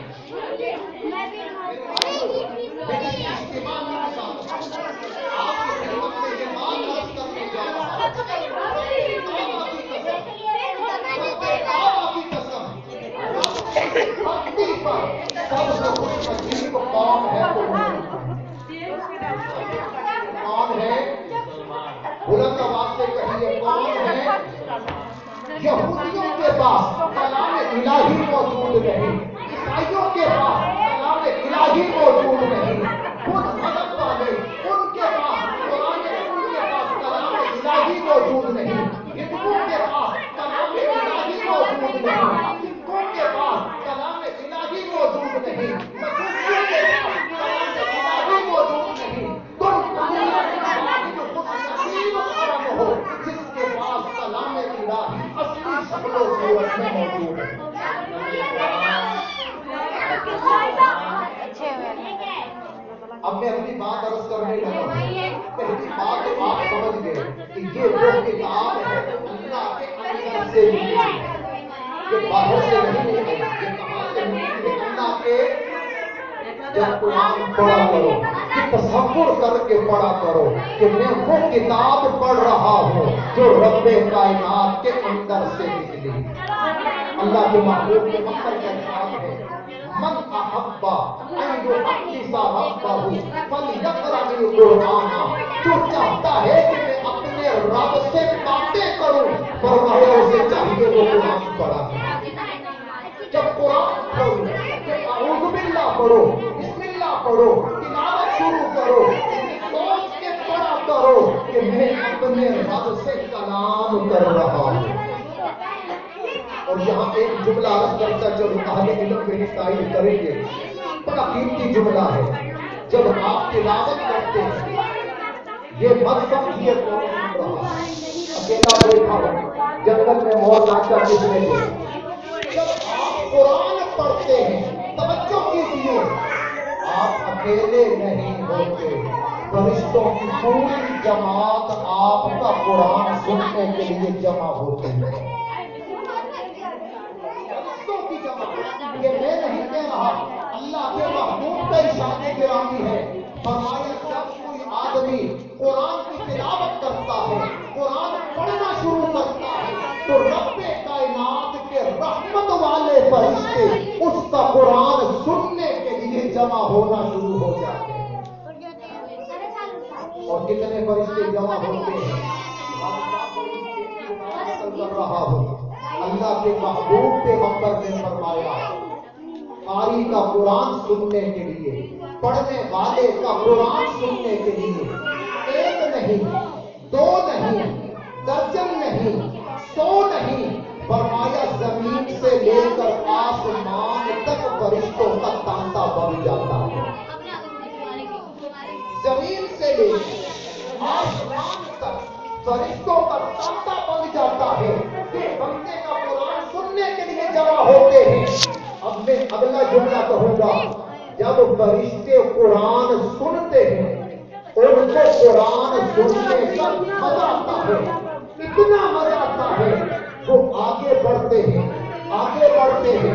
بلند آواز سے کہیے کون ہے؟ یہودیوں کے پاس کلام الہی موجود نہیں، عیسائیوں کے پاس کلام الہی موجود نہیں، خود مذہب والے ان کے پاس قرآن، ان کے پاس کلام الہی موجود نہیں، ہندوؤں کے پاس موجود ہے. اب میں اپنی بات عرض کرنے لگا ہوں. پہلی بات تو آپ سمجھ گئے کہ یہ وہ کتاب ہے اللہ کے اندر سے نکلی ہے، یہ باہر سے نہیں نکلی. یہ کہاں سے نکلی؟ اللہ کے. جب قرآن پڑھا کرو کہ تصور کر کے پڑھا کرو کہ میں وہ کتاب پڑھ رہا ہوں جو رب کائنات کے اندر سے نکلی. اللہ کے محبوب کے مقصد کا الفاظ ہے من احبا ان یحدث ربہ فلیقرأ القرآن. جو چاہتا ہے کہ میں اپنے رب سے باتیں کروں فرمایا اسے چاہیے وہ قرآن پڑھا. جب قرآن پڑھو، جب اعوذ باللہ پڑھو، بسم اللہ پڑھو، تلاوت شروع کرو، سوچ کے پڑھا کرو کہ میں اپنے رب سے کلام کر رہا ہوں. اور یہاں ایک جملہ عرض کرتا چلو اہل علم میری تعریف کریں گے، بڑا قیمتی جملہ ہے. جب آپ تلاوت کرتے ہیں یہ مت سمجھیے کون سن رہا ہے، اکیلا بیٹھا ہو جنگل میں مور ناچا کس نے دے. جب آپ قرآن پڑھتے ہیں توجہ کیجیے، آپ اکیلے نہیں ہوتے، فرشتوں کی پوری جماعت آپ کا قرآن سننے کے لیے جمع ہوتی ہے. فرشتوں کی جماعت، یہ میں نہیں کہہ رہا، اللہ کے محبوب کا ارشاد گرامی ہے. فرمایا جب کوئی آدمی قرآن کی تلاوت کرتا ہے، قرآن پڑھنا شروع کرتا ہے تو رب کائنات کے رحمت والے فرشتے اس کا قرآن سننے کے لیے جمع ہونا شروع ہو جاتے ہیں. اور کتنے فرشتے جمع ہوتے ہیں؟ کر رہا ہوں اللہ کے محبوب پیغمبر نے فرمایا قاری کا قرآن سننے کے لیے، پڑھنے والے کا قرآن سننے کے لیے ایک نہیں، دو نہیں، درجن نہیں، 100 نہیں، فرمایا زمین سے لے کر آسمان تک فرشتوں کا تانتا بن جاتا ہے. زمین سے لے کر آسمان تک فرشتوں کا تانتا بن جاتا ہے کہ بندے کا قرآن سننے کے لیے جمع ہوتے ہیں. اب میں اگلا جملہ کہوں گا، جب فرشتے قرآن سنتے ہیں ان کو قرآن سننے کا مزہ آتا ہے، اتنا مزہ آتا ہے وہ آگے بڑھتے ہیں، آگے بڑھتے ہیں،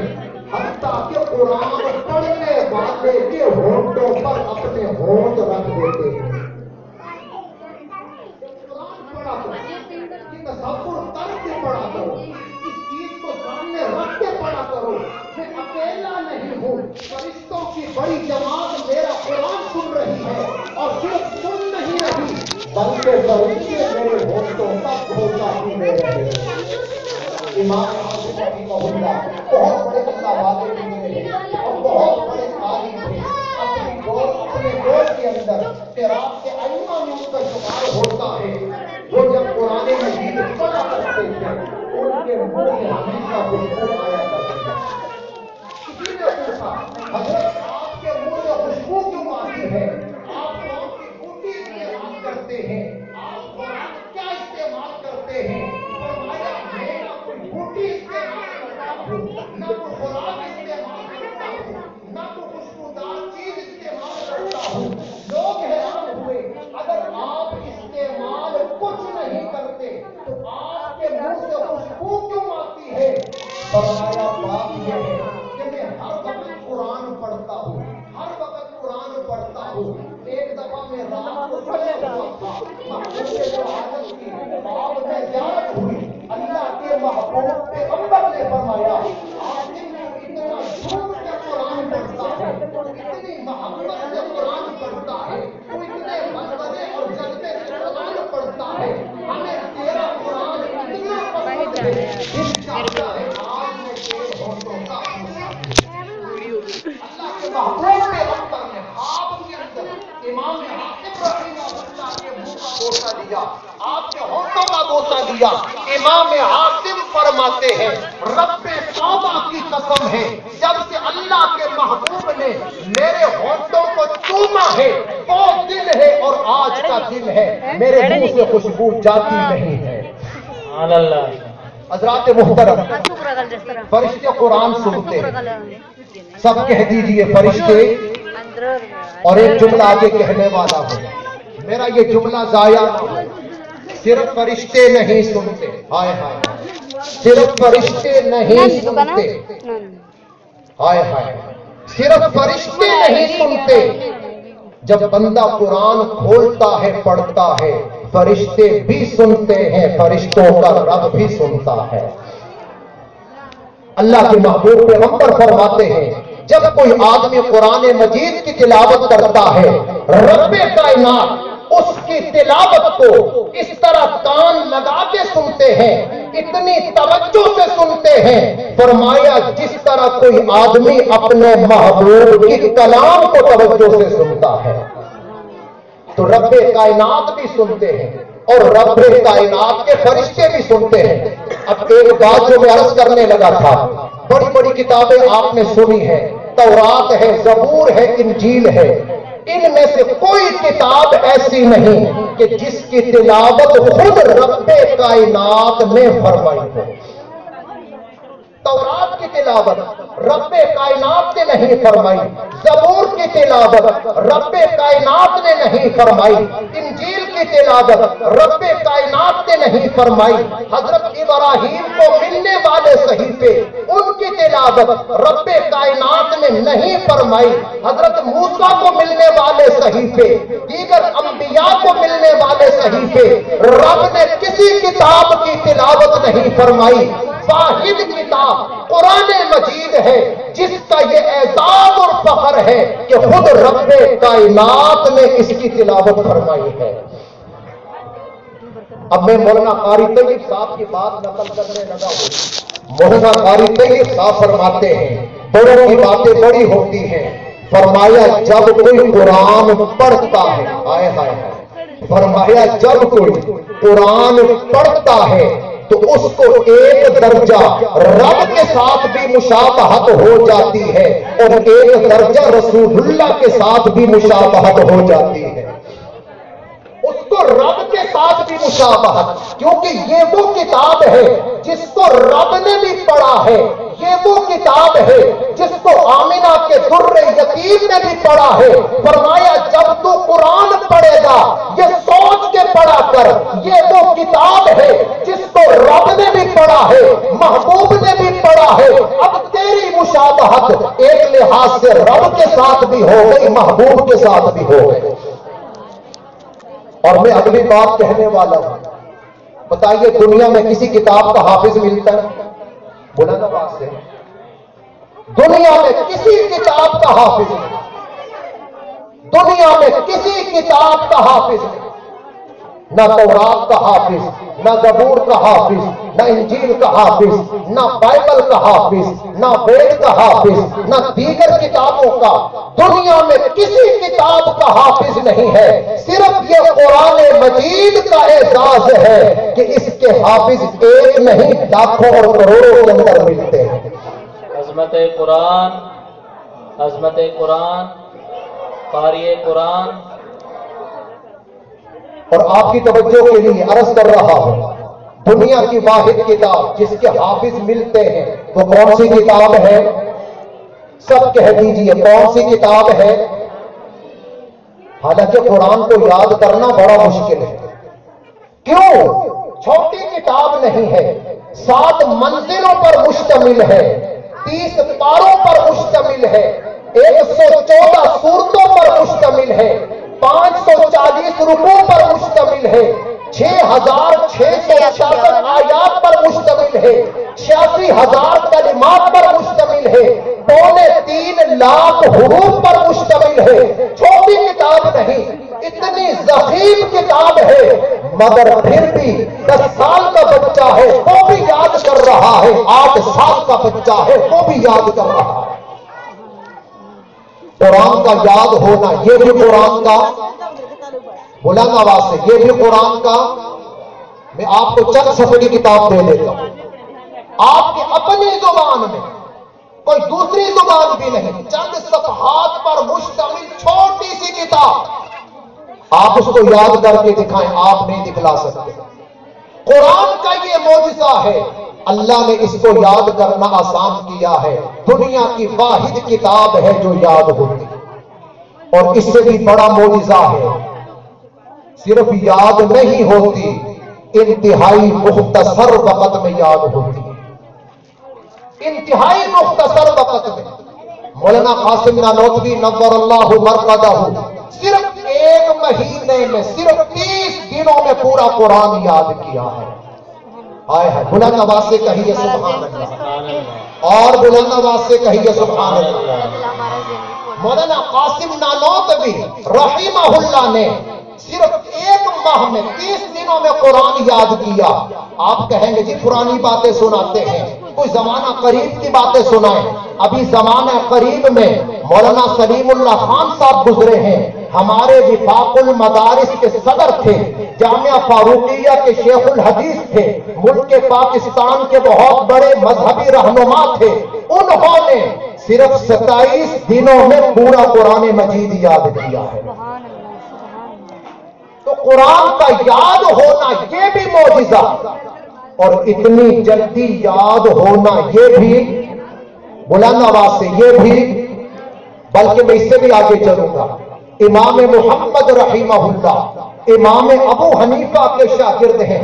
حتیٰ کہ قرآن پڑھنے والے کے ہونٹوں پر اپنے ہونٹ رکھ دیتے ہیں. قرآن پڑھا کرو، تصور کر کے پڑھا کرو، اس چیز کو سامنے رکھ کے پڑھا کرو. میں اکیلا نہیں ہوں، فرشتوں کی بڑی جماعت میرا قرآن سن رہی ہے، اور صرف سن نہیں رہی بلکہ فرشتے میرے ہونٹوں تک پہنچا بھی دے رہے ہیں. امام حسن رحمہ اللہ بہت بڑے اللہ والے بھی تھے اور بہت بڑے عالم تھے. اپنے دور کے اندر قرات کے ائمہ میں ان کا شمار ہوتا ہے. وہ جب قرآن مجید پڑھا کرتے تھے ان کے منہ میں ہمیشہ خوشبو آیا کرتی تھی. کسی نے پوچھا حضرت آپ کے منہ سے خوشبو کیوں آتی ہے؟ آپ قرآن کی بوٹی استعمال کرتے ہیں، آپ قرآن کیا استعمال کرتے ہیں؟ فرمایا میں نہ کوئی بوٹی استعمال کرتا ہوں، نہ کوئی خوراک استعمال کرتا ہوں، نہ کوئی خوشبودار چیز استعمال کرتا ہوں. لوگ حیران ہوئے اگر آپ استعمال کچھ نہیں کرتے تو آپ کے منہ سے خوشبو کیوں آتی ہے؟ فرمایا بات یہ ہے کہ میں ہر وقت قرآن پڑھتا ہوں، ہر وقت قرآن پڑھتا ہوں. ایک دفعہ میں رات کو کھڑے ہوا تھا، محبوب جو حاجت کی خواب میں زیارت ہوئی. اللہ کے محبوب پیغمبر نے فرمایا آپ دن کو اتنا جھوم کے قرآن پڑھتا ہے، اتنی محبت سے قرآن پڑھتا ہے، وہ اتنے مزے اور جذبے سے قرآن پڑھتا ہے، ہمیں تیرا قرآن اتنا پسند ہے دل چاہتا ہے آج میں تیرے ہونٹوں کا اللہ کے محبوب پیغمبر نے خواب کے اندر امام حاکم رحمہ اللہ کے منہ کا بوسہ دیا، آپ کے ہونٹوں کا بوسہ دیا. امام حاکم فرماتے ہیں رب توبہ کی قسم ہے جب سے اللہ کے محبوب نے میرے ہونٹوں کو چوما ہے وہ دن ہے اور آج کا دن ہے میرے منہ سے خوشبو جاتی نہیں ہے. سبحان اللہ. حضرات محترم، فرشتے قرآن سنتے ہیں، سب کہہ دیجئے فرشتے، اور ایک جملہ آگے کہنے والا ہوں، میرا یہ جملہ ضائع نہ ہو، صرف فرشتے نہیں سنتے، ہائے ہائے، صرف فرشتے نہیں سنتے، ہائے ہائے، صرف فرشتے نہیں سنتے، جب بندہ قرآن کھولتا ہے پڑھتا ہے فرشتے بھی سنتے ہیں، فرشتوں کا رب بھی سنتا ہے۔ اللہ کے محبوب پیغمبر فرماتے ہیں جب کوئی آدمی قرآن مجید کی تلاوت کرتا ہے رب کائنات اس کی تلاوت کو اس طرح کان لگا کے سنتے ہیں، اتنی توجہ سے سنتے ہیں، فرمایا جس طرح کوئی آدمی اپنے محبوب کی کلام کو توجہ سے سنتا ہے۔ تو رب کائنات بھی سنتے ہیں اور رب کائنات کے فرشتے بھی سنتے ہیں۔ اب ایک بات جو میں عرض کرنے لگا تھا، بڑی بڑی کتابیں آپ نے سنی ہیں، تورات ہے، زبور ہے، انجیل ہے، ان میں سے کوئی کتاب ایسی نہیں کہ جس کی تلاوت خود رب کائنات نے فرمائی ہو۔ تورات کی تلاوت رب کائنات نے نہیں فرمائی، زبور کی تلاوت رب کائنات نے نہیں فرمائی، انجیل کی تلاوت رب کائنات نے نہیں فرمائی، حضرت ابراہیم کو ملنے والے صحیفے ان کی تلاوت رب کائنات نے نہیں فرمائی، حضرت موسیٰ کو ملنے والے صحیفے، دیگر انبیاء کو ملنے والے صحیفے، رب نے کسی کتاب کی تلاوت نہیں فرمائی۔ واحد کتاب قرآن مجید ہے جس کا یہ اعزاز اور فخر ہے کہ خود رب کائنات نے اس کی تلاوت فرمائی ہے۔ اب میں مولانا قاری طیب صاحب کی بات نقل کرنے لگا ہوں۔ مولانا قاری طیب صاحب فرماتے ہیں بڑوں کی باتیں بڑی ہوتی ہیں، فرمایا جب کوئی قرآن پڑھتا ہے، ہائے ہائے، فرمایا جب کوئی قرآن پڑھتا ہے تو اس کو ایک درجہ رب کے ساتھ بھی مشابہت ہو جاتی ہے اور ایک درجہ رسول اللہ کے ساتھ بھی مشابہت ہو جاتی ہے۔ اس کو رب کے ساتھ بھی مشابہت، کیونکہ یہ وہ کتاب ہے جس کو رب نے بھی پڑھا ہے، یہ وہ کتاب ہے جس کو آمنہ کے در یتیم نے بھی پڑھا ہے۔ فرمایا جب تو قرآن پڑھے گا یہ سوچ کے پڑھا کر یہ وہ کتاب ہے جس کو رب نے بھی پڑھا ہے، محبوب نے بھی پڑھا ہے، اب تیری مشابہت ایک لحاظ سے رب کے ساتھ بھی ہو گئی، محبوب کے ساتھ بھی ہو گئی۔ اور میں اگلی بات کہنے والا ہوں، بتائیے دنیا میں کسی کتاب کا حافظ ملتا ہے؟ بولا نا بات سے، دنیا میں کسی کتاب کا حافظ نہیں، دنیا میں کسی کتاب کا حافظ نہیں، نہ تورات کا حافظ، نہ زبور کا حافظ، نہ انجیل کا حافظ، نہ بائبل کا حافظ، نہ وید کا حافظ، نہ دیگر کتابوں کا، دنیا میں کسی کتاب کا حافظ نہیں ہے۔ صرف یہ قرآن مجید کا اعزاز ہے کہ اس کے حافظ ایک نہیں لاکھوں اور کروڑوں کے اندر ملتے ہیں۔ عظمت قرآن، عظمت قرآن، قاری قرآن۔ اور آپ کی توجہ کے لیے عرض کر رہا ہوں، دنیا کی واحد کتاب جس کے حافظ ملتے ہیں وہ کون سی کتاب ہے؟ سب کہہ دیجئے کون سی کتاب ہے؟ حالانکہ قرآن کو یاد کرنا بڑا مشکل ہے، کیوں؟ چھوٹی کتاب نہیں ہے، 7 منزلوں پر مشتمل ہے، 30 پاروں پر مشتمل ہے، 114 سورتوں پر مشتمل ہے، 540 رکوع پر مشتمل ہے، 6666 آیات پر مشتمل ہے، 86,000 کلمات پر مشتمل ہے، 3.25 لاکھ حروف پر مشتمل ہے۔ چھوٹی کتاب نہیں، اتنی ضخیم کتاب ہے، مگر پھر بھی 10 سال کا بچہ ہے وہ بھی یاد کر رہا ہے، 8 سال کا بچہ ہے وہ بھی یاد کر رہا ہے۔ قرآن کا یاد ہونا یہ بھی قرآن کا، بلند آواز سے، یہ بھی قرآن کا۔ میں آپ کو چند صفحے کی کتاب دے دیتا ہوں، آپ کی اپنی زبان میں، کوئی دوسری زبان بھی نہیں، چند صفحات پر مشتمل چھوٹی سی کتاب، آپ اس کو یاد کر کے دکھائیں، آپ نہیں دکھلا سکتے۔ قرآن کا یہ معجزہ ہے اللہ نے اس کو یاد کرنا آسان کیا ہے. دنیا کی واحد کتاب ہے جو یاد ہوتی اور اس سے بھی بڑا معجزہ ہے. صرف یاد نہیں ہوتی، انتہائی مختصر وقت میں یاد ہوتی. انتہائی مختصر وقت میں. مولانا قاسم نانوتوی نور اللہ مرقدہ صرف ایک مہینے میں، صرف 30 دنوں میں پورا قرآن یاد کیا ہے. آئے ہے بلند آواز سے کہیے سبحان اللہ، اور بلند آواز سے کہیے سبحان اللہ. مولانا قاسم نانوتوی رحمہ اللہ نے صرف ایک ماہ میں 30 دنوں میں قرآن یاد کیا. آپ کہیں گے جی پرانی باتیں سناتے ہیں، کوئی زمانہ قریب کی باتیں سنائیں. ابھی زمانہ قریب میں مولانا سلیم اللہ خان صاحب گزرے ہیں، ہمارے وفاق المدارس کے صدر تھے، جامعہ فاروقیہ کے شیخ الحدیث تھے، ملک کے پاکستان کے بہت بڑے مذہبی رہنما تھے. انہوں نے صرف 27 دنوں میں پورا قرآن مجید یاد کیا ہے. تو قرآن کا یاد ہونا یہ بھی معجزہ، اور اتنی جلدی یاد ہونا یہ بھی، بلند آواز سے یہ بھی، بلکہ میں اس سے بھی آگے چلوں گا. امام محمد رحمہ اللہ امام ابو حنیفہ کے شاگرد ہیں،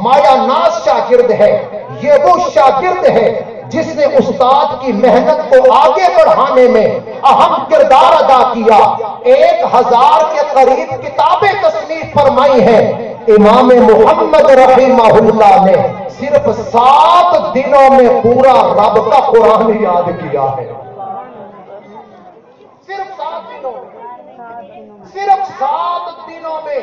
مایا ناز شاگرد ہے. یہ وہ شاگرد ہے جس نے استاد کی محنت کو آگے بڑھانے میں اہم کردار ادا کیا. 1000 کے قریب کتابیں تصنیف فرمائی ہیں. امام محمد رحمہ اللہ نے صرف 7 دنوں میں پورا رب کا قرآن یاد کیا ہے. صرف 7 دنوں میں، صرف 7 دنوں میں.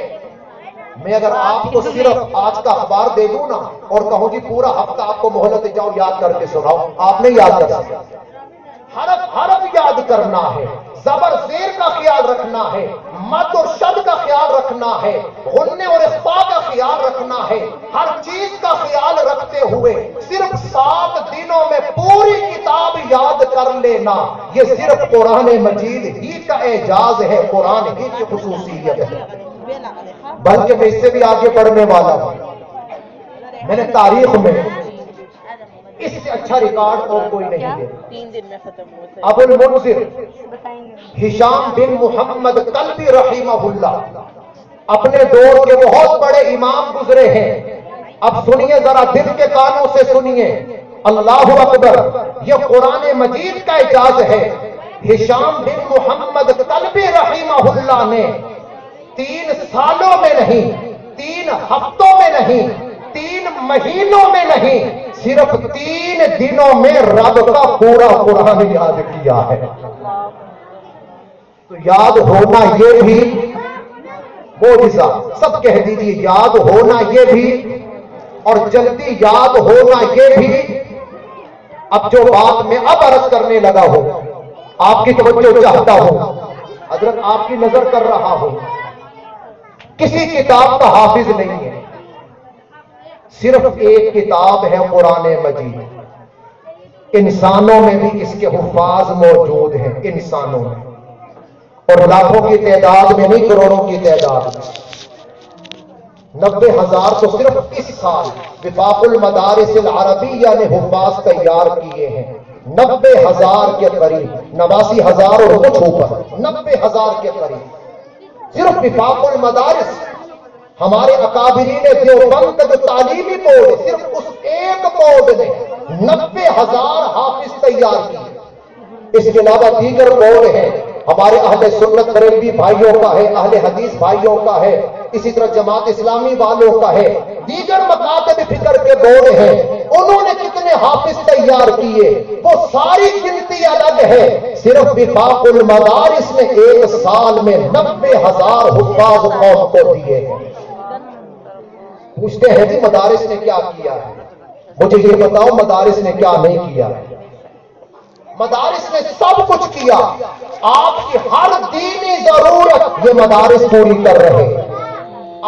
میں اگر آپ کو صرف آج کا اخبار دے دوں نا اور کہوں جی پورا ہفتہ آپ کو مہلت جاؤ یاد کر کے سناؤ، آپ نہیں یاد کر سکتے. حرف حرف یاد کرنا ہے، زبر زیر کا خیال رکھنا ہے، مد اور شد کا خیال رکھنا ہے، غننے اور اخفاء کا خیال رکھنا ہے. ہر چیز کا خیال رکھتے ہوئے صرف 7 دنوں میں پوری کتاب یاد کر لینا، یہ صرف قرآن مجید ہی کا اعجاز ہے، قرآن ہی کی خصوصیت ہے. بلکہ میں اس سے بھی آگے بڑھنے والا ہوں. میں نے تاریخ میں اس سے اچھا ریکارڈ اور کوئی نہیں ہے. 3 دن میں ختم ہوا. ابو المنذر ہشام بن محمد کلبی رحمہ اللہ اپنے دور کے بہت بڑے امام گزرے ہیں. اب سنیے ذرا، دل کے کانوں سے سنیے. اللہ اکبر، یہ قرآن مجید کا اعجاز ہے. ہشام بن محمد کلبی رحمہ اللہ نے 3 سالوں میں نہیں، 3 ہفتوں میں نہیں، 3 مہینوں میں نہیں، صرف 3 دنوں میں رب کا پورا قرآن یاد کیا ہے. تو یاد ہونا یہ بھی معجزہ. سب کہہ دیجیے یاد ہونا یہ بھی، اور جلدی یاد ہونا یہ بھی. اب جو بات میں اب عرض کرنے لگا ہوں، آپ کی توجہ چاہتا ہوں، حضرت آپ کی نظر کر رہا ہوں. کسی کتاب کا حافظ نہیں ہے، صرف ایک کتاب ہے قرآن مجید. انسانوں میں بھی اس کے حفاظ موجود ہیں، انسانوں میں، اور لاکھوں کی تعداد میں نہیں، کروڑوں کی تعداد میں. 90,000 تو صرف اس سال وفاق المدارس العربیہ نے حفاظ تیار کیے ہیں. 90,000 کے قریب، 89,000 اور کچھ اوپر، 90,000 کے قریب صرف وفاق المدارس. ہمارے اکابرین دیوبند کا جو تعلیمی بورڈ، صرف اس ایک بورڈ نے 90,000 حافظ تیار کیے. اس کے علاوہ دیگر بورڈ ہیں، ہمارے اہل سنت بریلوی بھائیوں کا ہے، اہل حدیث بھائیوں کا ہے، اسی طرح جماعت اسلامی والوں کا ہے، دیگر مکاتب فکر کے بورڈ ہیں. انہوں نے کتنے حافظ تیار کیے وہ ساری گنتی الگ ہے. صرف وفاق المدارس نے 1 سال میں 90,000 حفاظ قوم کو دیے ہیں. پوچھتے ہیں جی مدارس نے کیا کیا ہے؟ مجھے یہ بتاؤ مدارس نے کیا نہیں کیا ہے؟ مدارس نے سب کچھ کیا. آپ کی ہر دینی ضرورت یہ مدارس پوری کر رہے ہیں.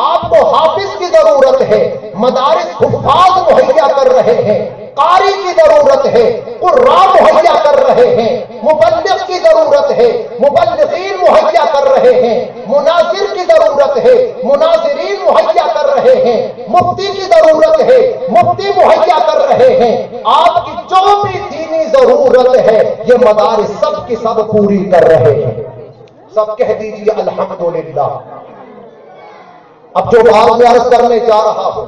آپ کو حافظ کی ضرورت ہے، مدارس حفاظ مہیا کر رہے ہیں. قاری کی ضرورت ہے، قراء مہیا کر رہے ہیں. مبلغ کی ضرورت ہے، مبلغین مہیا کر رہے ہیں. مناظر کی ضرورت ہے، مناظرین مہیا کر رہے ہیں. مفتی کی ضرورت ہے، مفتی مہیا کر رہے ہیں. رہے ہیں، آپ کی جو بھی دینی ضرورت ہے یہ مدارس سب کی سب پوری کر رہے ہیں. سب کہہ دیجیے الحمدللہ. اب جو بات میں عرض کرنے جا رہا ہوں،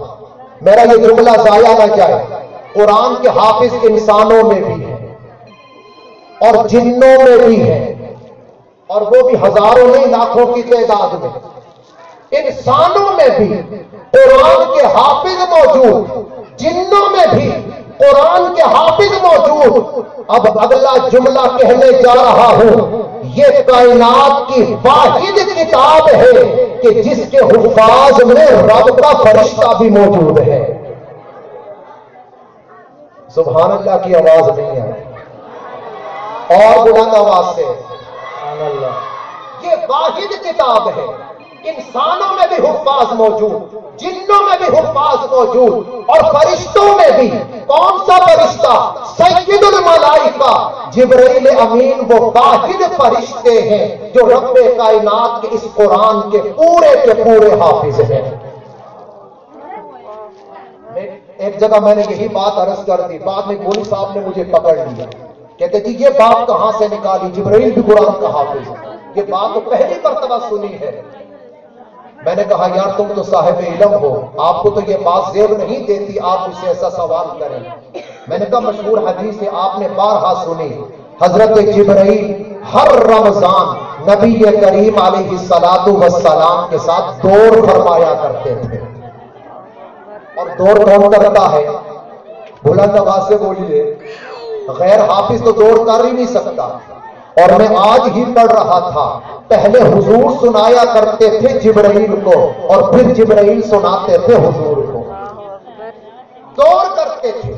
میرا یہ جملہ ضائع نہ جائے. قرآن کے حافظ انسانوں میں بھی ہیں اور جنوں میں بھی ہیں، اور وہ بھی ہزاروں نہیں لاکھوں کی تعداد میں. انسانوں میں بھی قرآن کے حافظ موجود، جنوں میں بھی قرآن کے حافظ موجود. اب اگلا جملہ کہنے جا رہا ہوں، یہ کائنات کی واحد کتاب ہے کہ جس کے حفاظ میں رب کا فرشتہ بھی موجود ہے. سبحان اللہ کی آواز نہیں ہے اور بلند آواز سے سبحان اللہ. یہ واحد کتاب ہے. انسانوں میں بھی حفاظ موجود، جنوں میں بھی حفاظ موجود، اور فرشتوں میں بھی. کون سا فرشتہ؟ سید الملائکہ جبرائیل امین. وہ واحد فرشتے ہیں جو رب کائنات کے اس قرآن کے پورے حافظ ہیں. ایک جگہ میں نے یہی بات عرض کر دی، بعد میں مولوی صاحب نے مجھے پکڑ لیا، کہتے جی یہ بات کہاں سے نکالی، جبرائیل بھی قرآن کا حافظ ہے. یہ بات تو پہلی مرتبہ سنی ہے. میں نے کہا یار تم تو صاحب علم ہو، آپ کو تو یہ بات زیب نہیں دیتی آپ مجھ سے ایسا سوال کریں. میں نے کہا مشہور حدیث ہے، آپ نے بارہا سنی، حضرت جبرائیل ہر رمضان نبی کریم علیہ الصلوۃ والسلام کے ساتھ دور فرمایا کرتے تھے. اور دور کون کرتا ہے؟ بلند آواز سے بولیے. غیر حافظ تو دور کر ہی نہیں سکتا. اور میں آج ہی پڑھ رہا تھا، پہلے حضور سنایا کرتے تھے جبرائیل کو اور پھر جبرائیل سناتے تھے حضور کو. دور کرتے تھے.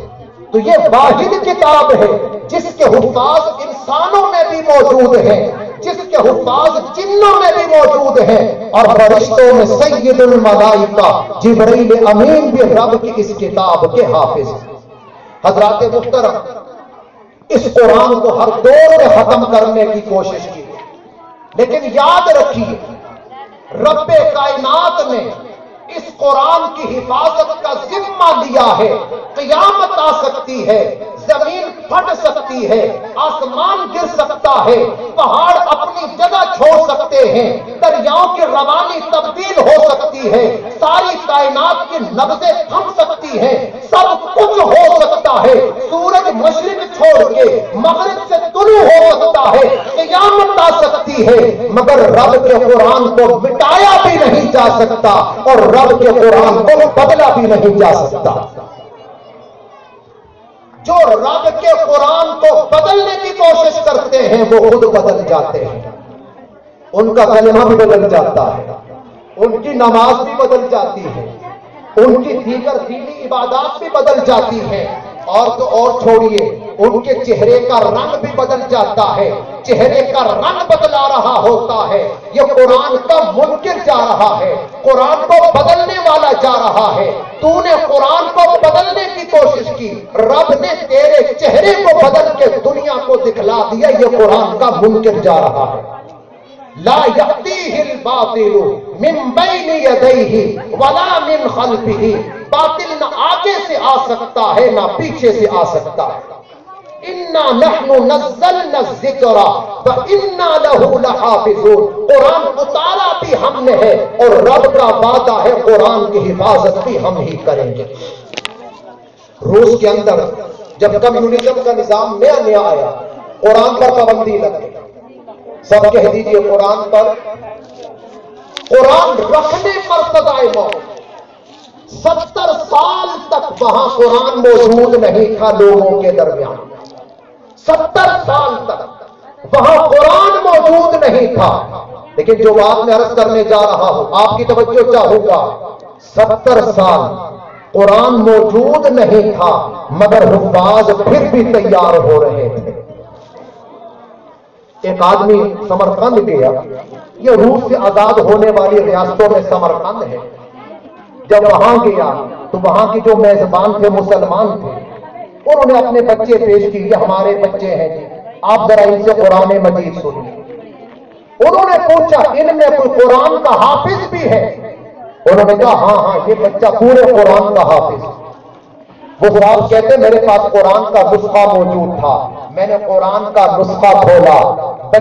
تو یہ واحد کتاب ہے جس کے حفاظ انسانوں میں بھی موجود ہیں، جس کے حفاظ جنوں میں بھی موجود ہیں، اور فرشتوں میں سید الملائکہ جبرائیل امین بھی رب کی اس کتاب کے حافظ. حضرات محترم، اس قرآن کو ہر دور میں ختم کرنے کی کوشش کی، لیکن یاد رکھیے رب کائنات نے اس قرآن کی حفاظت کا ذمہ لیا ہے. قیامت آ سکتی ہے، زمین پھٹ سکتی ہے، آسمان گر سکتا ہے، پہاڑ اپنی جگہ چھوڑ سکتے ہیں، دریاؤں کی روانی تبدیل ہو سکتی ہے، ساری کائنات کی نبضیں تھم سکتی ہیں، سب کچھ ہو سکتا ہے. سورج مشرق چھوڑ کے مغرب سے طلوع ہو سکتا ہے، قیامت آ سکتی ہے، مگر رب کے قرآن کو مٹایا بھی نہیں جا سکتا اور رب کے قرآن کو بدلا بھی نہیں جا سکتا. جو رب کے قرآن کو بدلنے کی کوشش کرتے ہیں وہ خود بدل جاتے ہیں. ان کا کلمہ بھی بدل جاتا ہے، ان کی نماز بھی بدل جاتی ہے، ان کی دیگر دینی عبادات بھی بدل جاتی ہیں. اور تو اور چھوڑیے، ان کے چہرے کا رنگ بھی بدل جاتا ہے. چہرے کا رنگ بدلا رہا ہوتا ہے. یہ قرآن کا منکر جا رہا ہے، قرآن کو بدلنے والا جا رہا ہے. تو نے قرآن کو بدلنے کی کوشش کی، رب نے تیرے چہرے کو بدل کے دنیا کو دکھلا دیا. یہ قرآن کا منکر جا رہا ہے. لا یأتیہ الباطل من بین یدیہ ولا من خلفہ. باطل نہ آگے سے آ سکتا ہے نہ پیچھے سے آ سکتا ہے. انا نحن نزلنا الذکر وانا لہ لحافظون. قرآن اتارا بھی ہم نے ہے اور رب کا وعدہ ہے قرآن کی حفاظت بھی ہم ہی کریں گے. روس کے اندر جب کمیونزم کا نظام نیا آیا، قرآن پر پابندی لگ گئی. سب کہہ دیجئے قرآن پر، قرآن رکھنے پر سزائے موت. 70 سال تک وہاں قرآن موجود نہیں تھا لوگوں کے درمیان. 70 سال تک وہاں قرآن موجود نہیں تھا. لیکن جو بات میں عرض کرنے جا رہا ہوں آپ کی توجہ چاہوں گا، 70 سال قرآن موجود نہیں تھا مگر حفاظ پھر بھی تیار ہو رہے تھے. ایک آدمی سمرقند گیا، یہ روس سے آزاد ہونے والی ریاستوں میں سمرقند ہے. جب وہاں گیا تو وہاں کی جو میزبان تھے مسلمان تھے، انہوں نے اپنے بچے پیش کی، یہ ہمارے بچے ہیں جی، آپ ذرا ان سے قرآن مجید سنیے. انہوں نے پوچھا ان میں کوئی قرآن کا حافظ بھی ہے؟ انہوں نے کہا ہاں یہ بچہ پورے قرآن کا حافظ. حضرات کہتے میرے پاس قرآن کا نسخہ موجود تھا، میں نے قرآن کا نسخہ کھولا،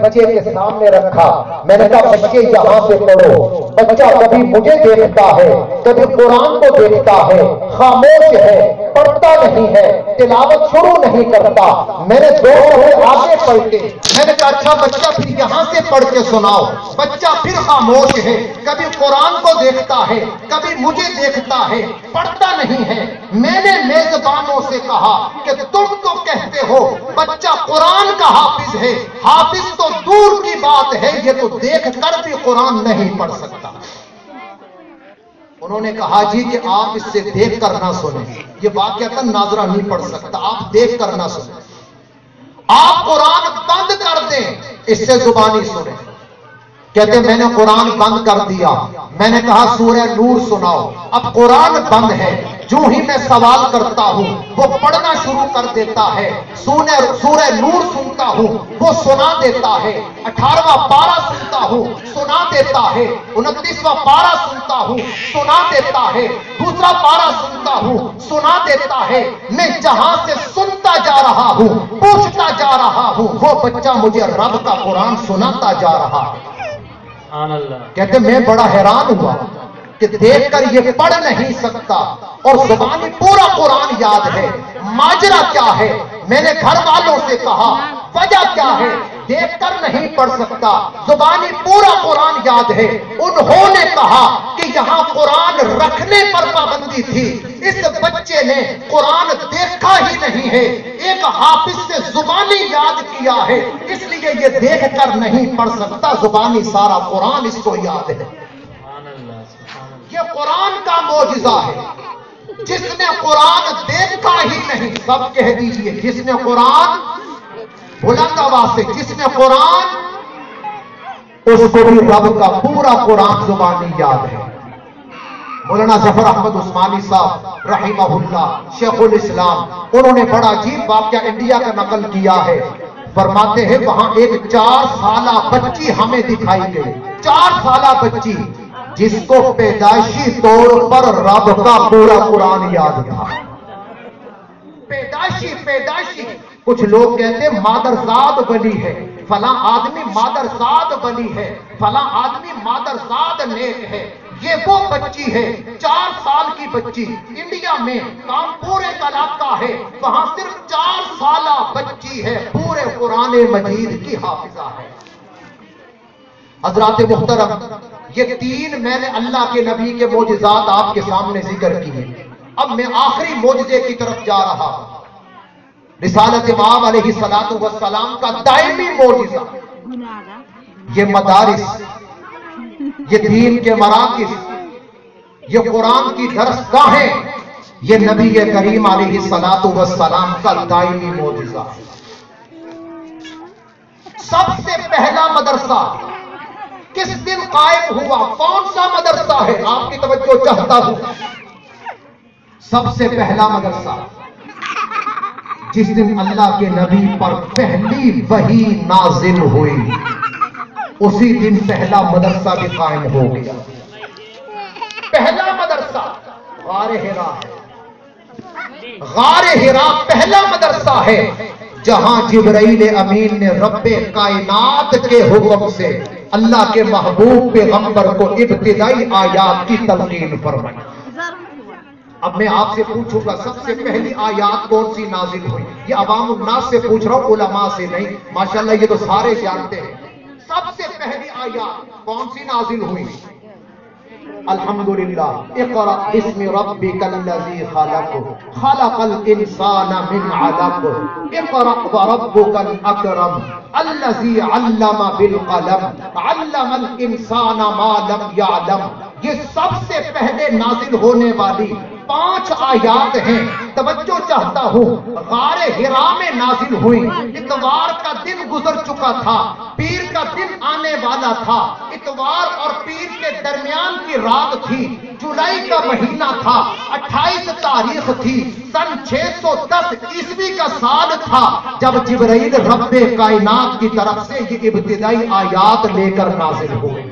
بچے کے سامنے رکھا، میں نے کہا بچے یہاں سے پڑھو۔ بچہ کبھی مجھے دیکھتا ہے، کبھی قرآن کو دیکھتا ہے، خاموش ہے، پڑھتا نہیں ہے، تلاوت شروع نہیں کرتا۔ میں نے دو آگے پڑھ کے میں نے کہا اچھا بچہ پھر یہاں سے پڑھ کے سناؤ۔ بچہ پھر خاموش ہے، کبھی قرآن کو دیکھتا ہے، کبھی مجھے دیکھتا ہے، پڑھتا نہیں ہے۔ میں نے میزبانوں سے کہا کہ تم تو کہتے ہو بچہ قرآن کا حافظ ہے، حافظ تو دور کی بات ہے، یہ تو دیکھ کر بھی قرآن نہیں پڑھ سکتا۔ انہوں نے کہا جی کہ آپ اس سے دیکھ کر نہ سنیں، یہ واقعتاً ناظرہ نہیں پڑھ سکتا، آپ دیکھ کر نہ سنیں، آپ قرآن بند کر دیں، اس سے زبانی سنیں۔ کہتے میں نے قرآن بند کر دیا، میں نے کہا سورہ نور سناؤ۔ اب قرآن بند ہے، جو ہی میں سوال کرتا ہوں وہ پڑھنا شروع کر دیتا ہے، سورہ نور سنتا ہوں وہ سنا دیتا ہے، 18واں پارہ سنتا ہوں سنا دیتا ہے، 29واں پارہ سنتا ہوں سنا دیتا ہے، دوسرا پارہ سنتا ہوں سنا دیتا ہے۔ میں جہاں سے سنتا جا رہا ہوں، پوچھتا جا رہا ہوں، وہ بچہ مجھے رب کا قرآن سناتا جا رہا ہے۔ کہتے میں بڑا حیران ہوا کہ دیکھ کر یہ پڑھ نہیں سکتا اور زبانی پورا قرآن یاد ہے، ماجرا کیا ہے؟ میں نے گھر والوں سے کہا وجہ کیا ہے؟ دیکھ کر نہیں پڑھ سکتا، زبانی پورا قرآن یاد ہے۔ انہوں نے کہا کہ یہاں قرآن رکھنے پر پابندی تھی، اس بچے نے قرآن دیکھا ہی نہیں ہے، ایک حافظ سے زبانی یاد کیا ہے، اس لیے یہ دیکھ کر نہیں پڑھ سکتا، زبانی سارا قرآن اس کو یاد ہے۔ یہ قرآن کا معجزہ ہے، جس نے قرآن دیکھا ہی نہیں، سب کہہ دیجئے جس نے قرآن، بلند آواز سے جس نے قرآن، اس کو بھی رب کا پورا قرآن زبانی یاد ہے۔ مولانا ظفر احمد عثمانی صاحب رحمہ اللہ شیخ الاسلام، انہوں نے بڑا عجیب واقعہ انڈیا کا نقل کیا ہے۔ فرماتے ہیں وہاں ایک 4 سالہ بچی ہمیں دکھائی گئی، 4 سالہ بچی جس کو پیدائشی طور پر رب کا پورا قرآن یاد تھا۔ پیدائشی کچھ لوگ کہتے ہیں مادرزاد ولی ہے، فلاں آدمی مادرزاد ولی ہے، فلاں آدمی مادرزاد نیک ہے۔ یہ وہ بچی ہے، 4 سال کی بچی، انڈیا میں کانپور ایک علاقہ ہے، وہاں صرف 4 سالہ بچی ہے، پورے قرآن مجید کی حافظہ ہے۔ حضرات محترم، یہ 3 میں نے اللہ کے نبی کے معجزات آپ کے سامنے ذکر کیے۔ اب میں آخری معجزے کی طرف جا رہا ہوں، رسالت امام علیہ السلام کا دائمی معجزہ، یہ مدارس، یہ دین کے مراکز، یہ قرآن کی درسگاہیں، یہ نبی کریم علیہ السلام کا دائمی معجزہ۔ سب سے پہلا مدرسہ کس دن قائم ہوا؟ کون سا مدرسہ ہے؟ آپ کی توجہ چاہتا ہوں۔ سب سے پہلا مدرسہ جس دن اللہ کے نبی پر پہلی وحی نازل ہوئی، اسی دن پہلا مدرسہ بھی قائم ہو گیا۔ پہلا مدرسہ غار حرا ہے، غار حرا پہلا مدرسہ ہے جہاں جبرائیل امین نے رب کائنات کے حکم سے اللہ کے محبوب پیغمبر کو ابتدائی آیات کی تلقین فرمائی۔ اب میں آپ سے پوچھوں گا سب سے پہلی آیات کون سی نازل ہوئی؟ یہ عوام الناس سے پوچھ رہا ہوں، علماء سے نہیں، ماشاءاللہ یہ تو سارے جانتے ہیں۔ سب سے پہلی آیات کون سی نازل ہوئی؟ الحمدللہ، اقرأ بسم ربک الذی خلق، خلق الانسان من علق، اقرأ وربک الاکرم الذی علم بالقلم، علم الانسان ما لم یعلم۔ یہ سب سے پہلے نازل ہونے والی 5 آیات ہیں۔ توجہ چاہتا ہوں، غار حرا میں نازل ہوئی، اتوار کا دن گزر چکا تھا، پیر کا دن آنے والا تھا، اتوار اور پیر کے درمیان کی رات تھی، جولائی کا مہینہ تھا، 28 تاریخ تھی، سن 610 عیسوی کا سال تھا جب جبرائیل رب کائنات کی طرف سے یہ ابتدائی آیات لے کر نازل ہوئے۔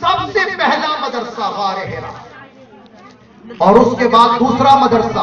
سب سے پہلا مدرسہ غار حرا، اور اس کے بعد دوسرا مدرسہ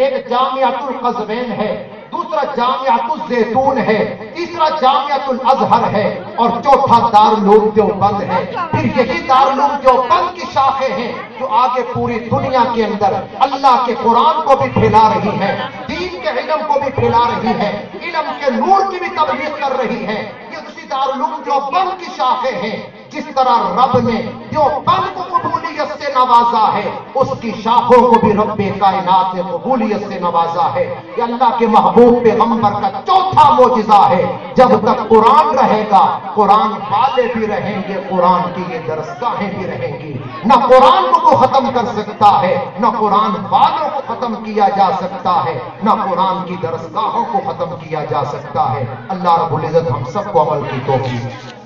ایک جامعۃ القزوین ہے، دوسرا جامعۃ الزیتون ہے، تیسرا جامعۃ الازہر ہے اور چوتھا دارالعلوم دیوبند ہے۔ پھر یہی دارالعلوم دیوبند کی شاخیں ہیں جو آگے پوری دنیا کے اندر اللہ کے قرآن کو بھی پھیلا رہی ہیں، دین کے علم کو بھی پھیلا رہی ہیں، علم کے نور کی بھی تبلیغ کر رہی ہیں۔ یہ اسی دارالعلوم دیوبند کی شاخیں ہیں۔ جس طرح رب نے دیوبند کو قبولیت سے نوازا ہے، اس کی شاخوں کو بھی رب کائنات نے قبولیت سے نوازا ہے۔ یہ اللہ کے محبوب پیغمبر کا چوتھا معجزہ ہے۔ جب تک قرآن رہے گا قرآن والے بھی رہیں گے، قرآن کی یہ درسگاہیں بھی رہیں گی۔ نہ قرآن کو ختم کر سکتا ہے، نہ قرآن والوں کو ختم کیا جا سکتا ہے، نہ قرآن کی درسگاہوں کو ختم کیا جا سکتا ہے۔ اللہ رب العزت ہم سب کو عمل کی توفیق